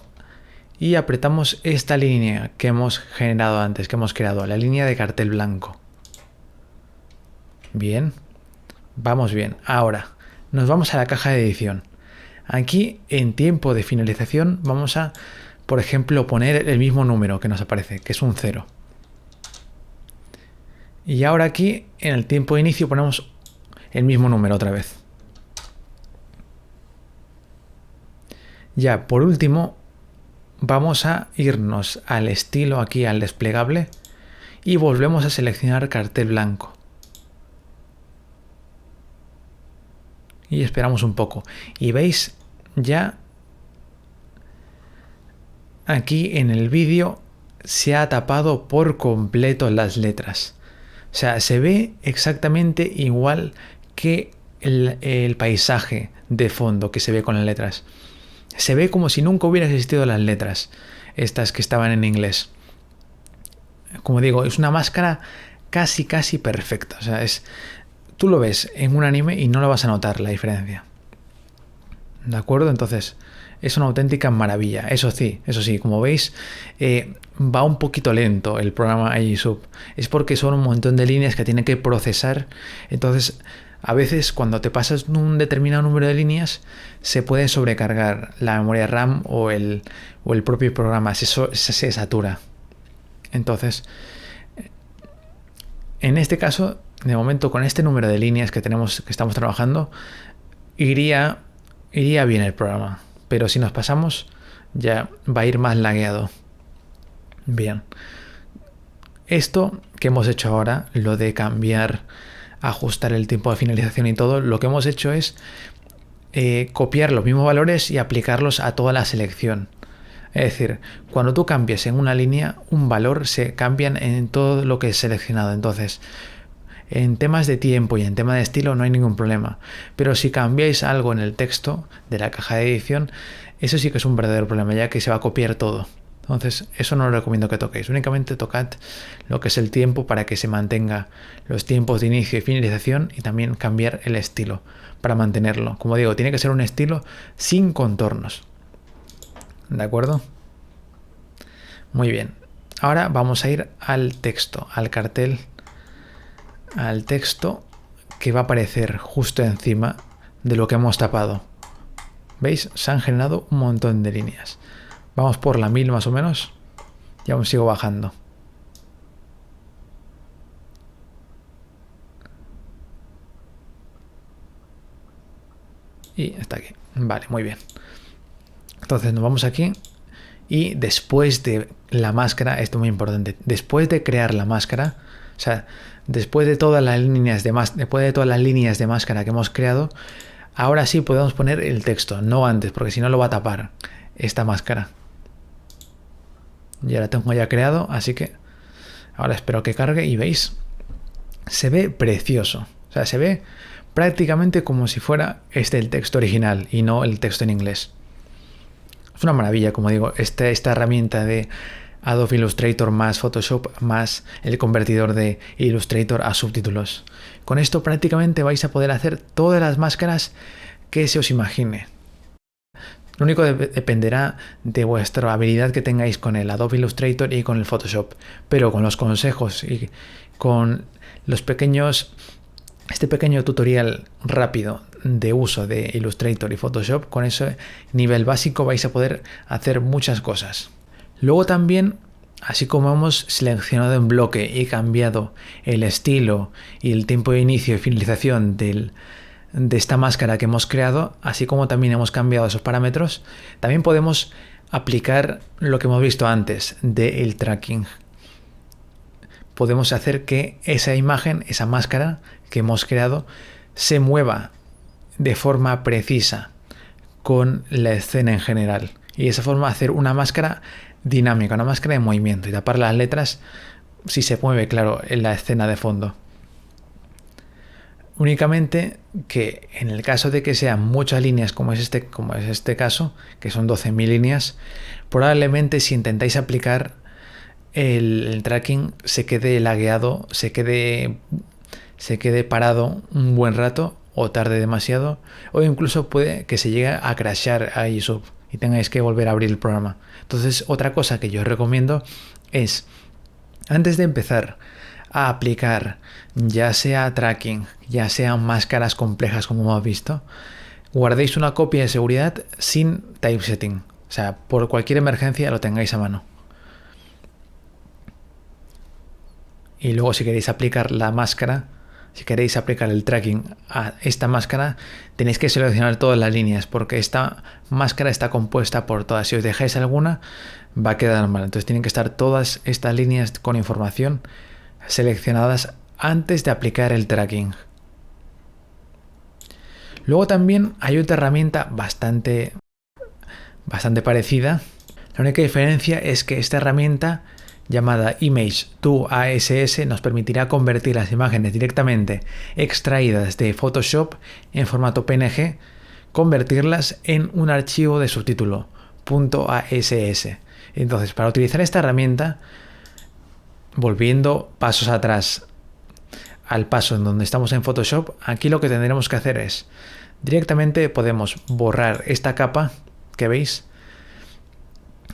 y apretamos esta línea que hemos generado antes, que hemos creado, la línea de cartel blanco. Bien, vamos bien. Ahora, nos vamos a la caja de edición. Aquí, en tiempo de finalización, vamos a, por ejemplo, poner el mismo número que nos aparece, que es un 0. Y ahora aquí, en el tiempo de inicio, ponemos el mismo número otra vez. Ya, por último, vamos a irnos al estilo, aquí al desplegable, y volvemos a seleccionar cartel blanco. Y esperamos un poco. Y veis, ya aquí en el vídeo se ha tapado por completo las letras. O sea, se ve exactamente igual que el paisaje de fondo que se ve con las letras. Se ve como si nunca hubiera existido las letras, estas que estaban en inglés. Como digo, es una máscara casi perfecta. O sea, tú lo ves en un anime y no lo vas a notar la diferencia. ¿De acuerdo? Entonces, es una auténtica maravilla. Eso sí, como veis, va un poquito lento el programa Agisub. Es porque son un montón de líneas que tiene que procesar. Entonces, a veces cuando te pasas un determinado número de líneas, se puede sobrecargar la memoria RAM o el propio programa. Se satura. Entonces, en este caso, de momento, con este número de líneas que estamos trabajando, iría bien el programa. Pero si nos pasamos, ya va a ir más lagueado. Bien. Esto que hemos hecho ahora, lo de cambiar, ajustar el tiempo de finalización y todo, lo que hemos hecho es copiar los mismos valores y aplicarlos a toda la selección. Es decir, cuando tú cambies en una línea, un valor se cambian en todo lo que es seleccionado. Entonces, en temas de tiempo y en tema de estilo no hay ningún problema. Pero si cambiáis algo en el texto de la caja de edición, eso sí que es un verdadero problema, ya que se va a copiar todo. Entonces, eso no os recomiendo que toquéis. Únicamente tocad lo que es el tiempo para que se mantenga los tiempos de inicio y finalización, y también cambiar el estilo para mantenerlo. Como digo, tiene que ser un estilo sin contornos. ¿De acuerdo? Muy bien. Ahora vamos a ir al texto, al cartel, al texto que va a aparecer justo encima de lo que hemos tapado. ¿Veis? Se han generado un montón de líneas. Vamos por la 1000 más o menos. Y aún sigo bajando. Y está aquí. Vale, muy bien. Entonces nos vamos aquí. Y después de la máscara, esto es muy importante, después de crear la máscara, o sea, después de todas las líneas de máscara que hemos creado, ahora sí podemos poner el texto, no antes, porque si no lo va a tapar esta máscara. Ya la tengo ya creado, así que ahora espero que cargue y veis, se ve precioso. O sea, se ve prácticamente como si fuera el texto original y no el texto en inglés. Es una maravilla, como digo, esta herramienta de Adobe Illustrator más Photoshop más el convertidor de Illustrator a subtítulos. Con esto prácticamente vais a poder hacer todas las máscaras que se os imagine. Lo único dependerá de vuestra habilidad que tengáis con el Adobe Illustrator y con el Photoshop. Pero con los consejos y con este pequeño tutorial rápido de uso de Illustrator y Photoshop, con ese nivel básico vais a poder hacer muchas cosas. Luego también, así como hemos seleccionado en bloque y cambiado el estilo y el tiempo de inicio y finalización de esta máscara que hemos creado, así como también hemos cambiado esos parámetros, también podemos aplicar lo que hemos visto antes del tracking. podemos hacer que esa imagen, esa máscara que hemos creado, se mueva de forma precisa con la escena en general. Y de esa forma hacer una máscara dinámica, una máscara de movimiento y tapar las letras si se mueve, claro, en la escena de fondo. Únicamente que en el caso de que sean muchas líneas como es este caso, que son 12.000 líneas, probablemente si intentáis aplicar el tracking se quede lagueado, se quede parado un buen rato o tarde demasiado, o incluso puede que se llegue a crashear a YouTube y tengáis que volver a abrir el programa. Entonces, otra cosa que yo os recomiendo es, antes de empezar a aplicar ya sea tracking, ya sean máscaras complejas como hemos visto, guardéis una copia de seguridad sin typesetting. O sea, por cualquier emergencia lo tengáis a mano. Y luego si queréis aplicar la máscara, si queréis aplicar el tracking a esta máscara, tenéis que seleccionar todas las líneas, porque esta máscara está compuesta por todas. Si os dejáis alguna, va a quedar mal. Entonces tienen que estar todas estas líneas con información seleccionadas antes de aplicar el tracking. Luego también hay otra herramienta bastante parecida. La única diferencia es que esta herramienta llamada Image to ASS nos permitirá convertir las imágenes directamente extraídas de Photoshop en formato PNG, convertirlas en un archivo de subtítulo .ass. Entonces, para utilizar esta herramienta, volviendo pasos atrás al paso en donde estamos en Photoshop, aquí lo que tendremos que hacer es directamente podemos borrar esta capa que veis,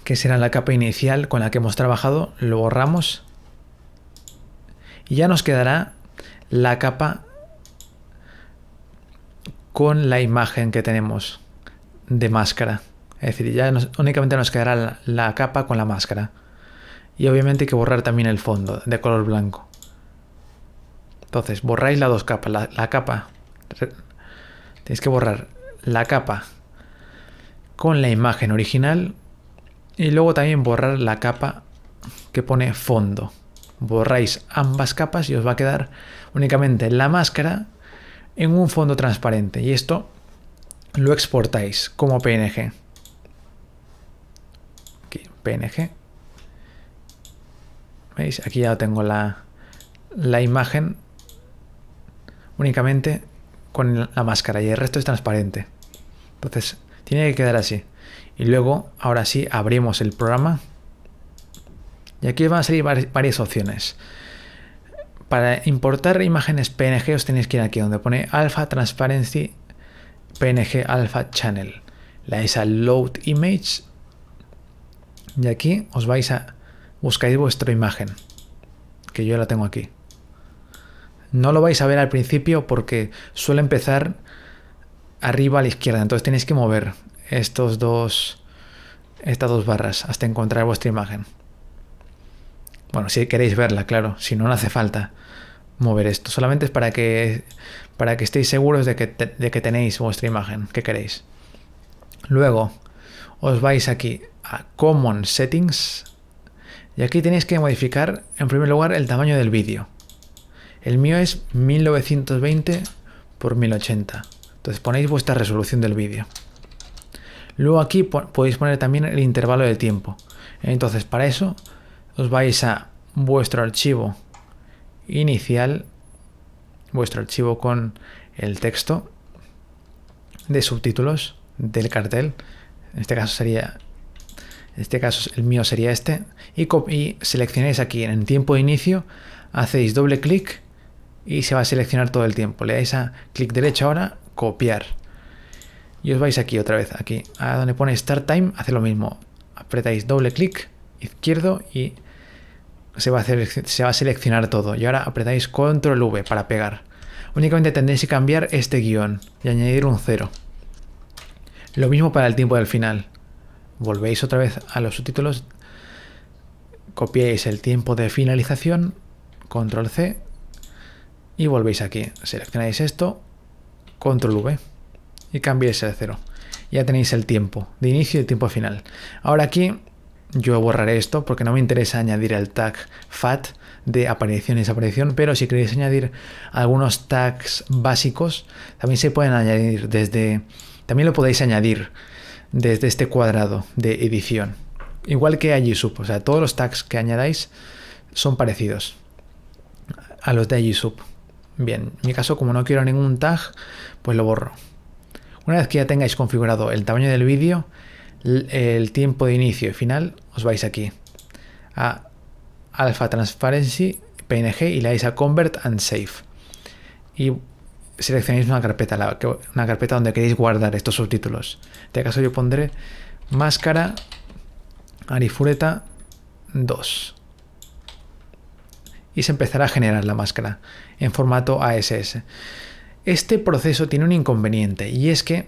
que será la capa inicial con la que hemos trabajado, lo borramos y ya nos quedará la capa con la imagen que tenemos de máscara. Es decir, ya únicamente nos quedará la capa con la máscara. Y obviamente hay que borrar también el fondo de color blanco. Entonces, borráis las dos capas. La capa, tenéis que borrar la capa con la imagen original y luego también borrar la capa que pone fondo. Borráis ambas capas y os va a quedar únicamente la máscara en un fondo transparente. Y esto lo exportáis como PNG. Aquí, PNG. ¿Veis? Aquí ya tengo la imagen únicamente con la máscara y el resto es transparente. Entonces tiene que quedar así. Y luego, ahora sí, abrimos el programa. Y aquí van a salir varias opciones. Para importar imágenes PNG os tenéis que ir aquí donde pone Alpha Transparency PNG Alpha Channel. Le dais a Load Image. Y aquí os vais a buscáis vuestra imagen, que yo la tengo aquí. No lo vais a ver al principio porque suele empezar arriba a la izquierda, entonces tenéis que mover estas dos barras hasta encontrar vuestra imagen. Bueno, si queréis verla, claro, si no, no hace falta mover esto, solamente es para que estéis seguros de que tenéis vuestra imagen que queréis. Luego os vais aquí a Common Settings. Y aquí tenéis que modificar en primer lugar el tamaño del vídeo. El mío es 1920 x 1080. Entonces ponéis vuestra resolución del vídeo. Luego aquí podéis poner también el intervalo de tiempo. Entonces para eso os vais a vuestro archivo inicial, vuestro archivo con el texto de subtítulos del cartel. En este caso el mío sería este, y seleccionáis aquí en tiempo de inicio, hacéis doble clic y se va a seleccionar todo el tiempo. Le dais a clic derecho ahora, copiar, y os vais aquí otra vez, aquí a donde pone Start Time, hace lo mismo, apretáis doble clic izquierdo y se va a seleccionar todo, y ahora apretáis Control V para pegar. Únicamente tendréis que cambiar este guión y añadir un 0. Lo mismo para el tiempo del final. Volvéis otra vez a los subtítulos, copiáis el tiempo de finalización, Control C, y volvéis aquí. Seleccionáis esto, Control V, y cambiáis el 0. Ya tenéis el tiempo de inicio y el tiempo final. Ahora aquí yo borraré esto porque no me interesa añadir el tag FAT de aparición y desaparición, pero si queréis añadir algunos tags básicos, también se pueden añadir también lo podéis añadir desde este cuadrado de edición. Igual que a YSub, o sea, todos los tags que añadáis son parecidos a los de YSub. Bien, en mi caso, como no quiero ningún tag, pues lo borro. Una vez que ya tengáis configurado el tamaño del vídeo, el tiempo de inicio y final, os vais aquí a Alpha Transparency, PNG y le dais a Convert and Save. Y seleccionáis una carpeta donde queréis guardar estos subtítulos. En este caso yo pondré Máscara Arifureta 2. Y se empezará a generar la máscara en formato ASS. Este proceso tiene un inconveniente y es que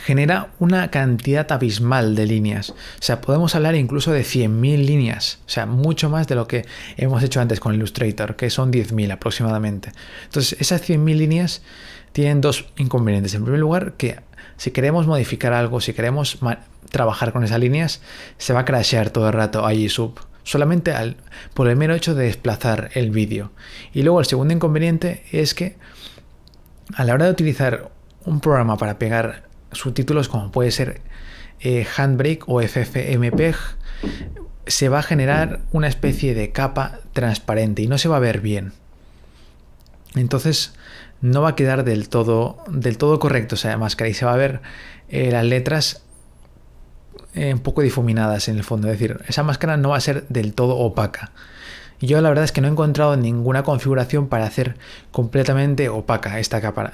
genera una cantidad abismal de líneas. O sea, podemos hablar incluso de 100.000 líneas. O sea, mucho más de lo que hemos hecho antes con Illustrator, que son 10.000 aproximadamente. Entonces, esas 100.000 líneas tienen dos inconvenientes. En primer lugar, que si queremos modificar algo, si queremos trabajar con esas líneas, se va a crashear todo el rato a YSub. Solamente por el mero hecho de desplazar el vídeo. Y luego el segundo inconveniente es que a la hora de utilizar un programa para pegar subtítulos como puede ser Handbrake o FFmpeg, se va a generar una especie de capa transparente y no se va a ver bien. Entonces no va a quedar del todo correcto esa máscara y se va a ver las letras un poco difuminadas en el fondo. Es decir, esa máscara no va a ser del todo opaca. Y yo la verdad es que no he encontrado ninguna configuración para hacer completamente opaca esta capa.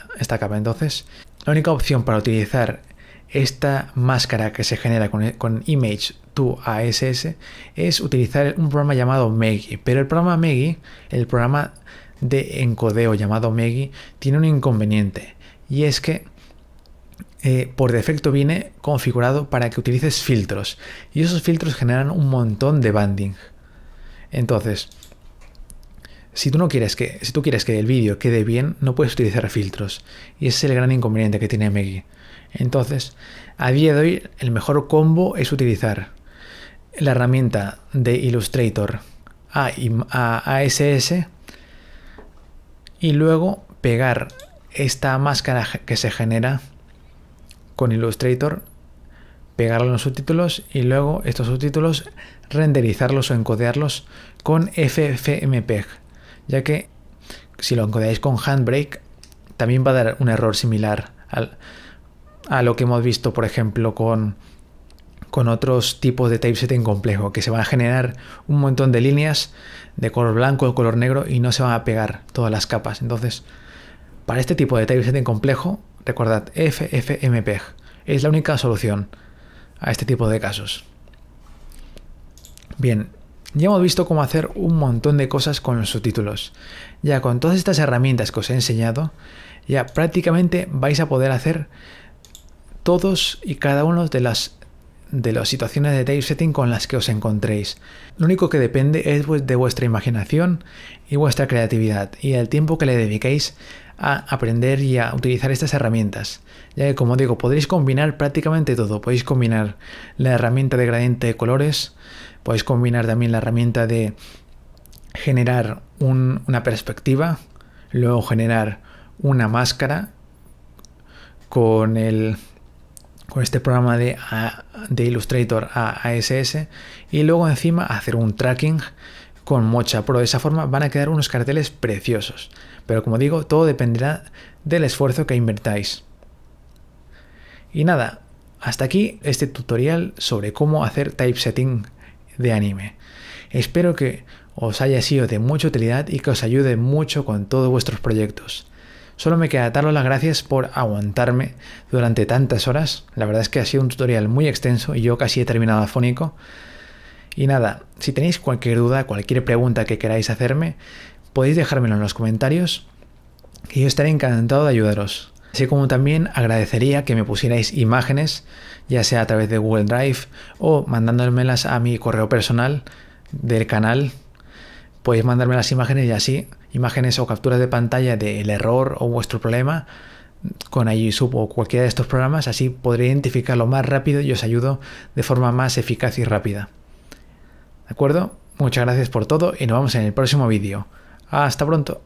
Entonces, la única opción para utilizar esta máscara que se genera con Image to ASS es utilizar un programa llamado Megi. Pero el programa Megi, el programa de encodeo llamado Megi, tiene un inconveniente. Y es que por defecto viene configurado para que utilices filtros. Y esos filtros generan un montón de banding. Entonces, si tú quieres que el vídeo quede bien, no puedes utilizar filtros. Y ese es el gran inconveniente que tiene Megi. Entonces, a día de hoy, el mejor combo es utilizar la herramienta de Illustrator a ASS y luego pegar esta máscara que se genera con Illustrator, pegarlo en los subtítulos y luego estos subtítulos renderizarlos o encodearlos con FFmpeg, ya que si lo encodeáis con Handbrake también va a dar un error similar a lo que hemos visto, por ejemplo, con otros tipos de typesetting complejo, que se van a generar un montón de líneas de color blanco o color negro y no se van a pegar todas las capas. Entonces, para este tipo de typesetting complejo, recordad, FFmpeg es la única solución a este tipo de casos. Bien, ya hemos visto cómo hacer un montón de cosas con los subtítulos. Ya con todas estas herramientas que os he enseñado, ya prácticamente vais a poder hacer todos y cada uno de las situaciones de typesetting con las que os encontréis. Lo único que depende es de vuestra imaginación y vuestra creatividad y el tiempo que le dediquéis a aprender y a utilizar estas herramientas. Ya que, como digo, podréis combinar prácticamente todo. Podéis combinar la herramienta de gradiente de colores, podéis combinar también la herramienta de generar una perspectiva, luego generar una máscara con este programa de Illustrator a ASS y luego encima hacer un tracking con Mocha Pro. De esa forma van a quedar unos carteles preciosos. Pero como digo, todo dependerá del esfuerzo que invertáis. Y nada, hasta aquí este tutorial sobre cómo hacer typesetting de anime. Espero que os haya sido de mucha utilidad y que os ayude mucho con todos vuestros proyectos. Solo me queda daros las gracias por aguantarme durante tantas horas. La verdad es que ha sido un tutorial muy extenso y yo casi he terminado afónico. Y nada, si tenéis cualquier duda, cualquier pregunta que queráis hacerme, podéis dejármelo en los comentarios y yo estaré encantado de ayudaros. Así como también agradecería que me pusierais imágenes, ya sea a través de Google Drive o mandándomelas a mi correo personal del canal. Podéis mandarme las imágenes y así, imágenes o capturas de pantalla del error o vuestro problema con YSub o cualquiera de estos programas, así podré identificarlo más rápido y os ayudo de forma más eficaz y rápida. ¿De acuerdo? Muchas gracias por todo y nos vemos en el próximo vídeo. Hasta pronto.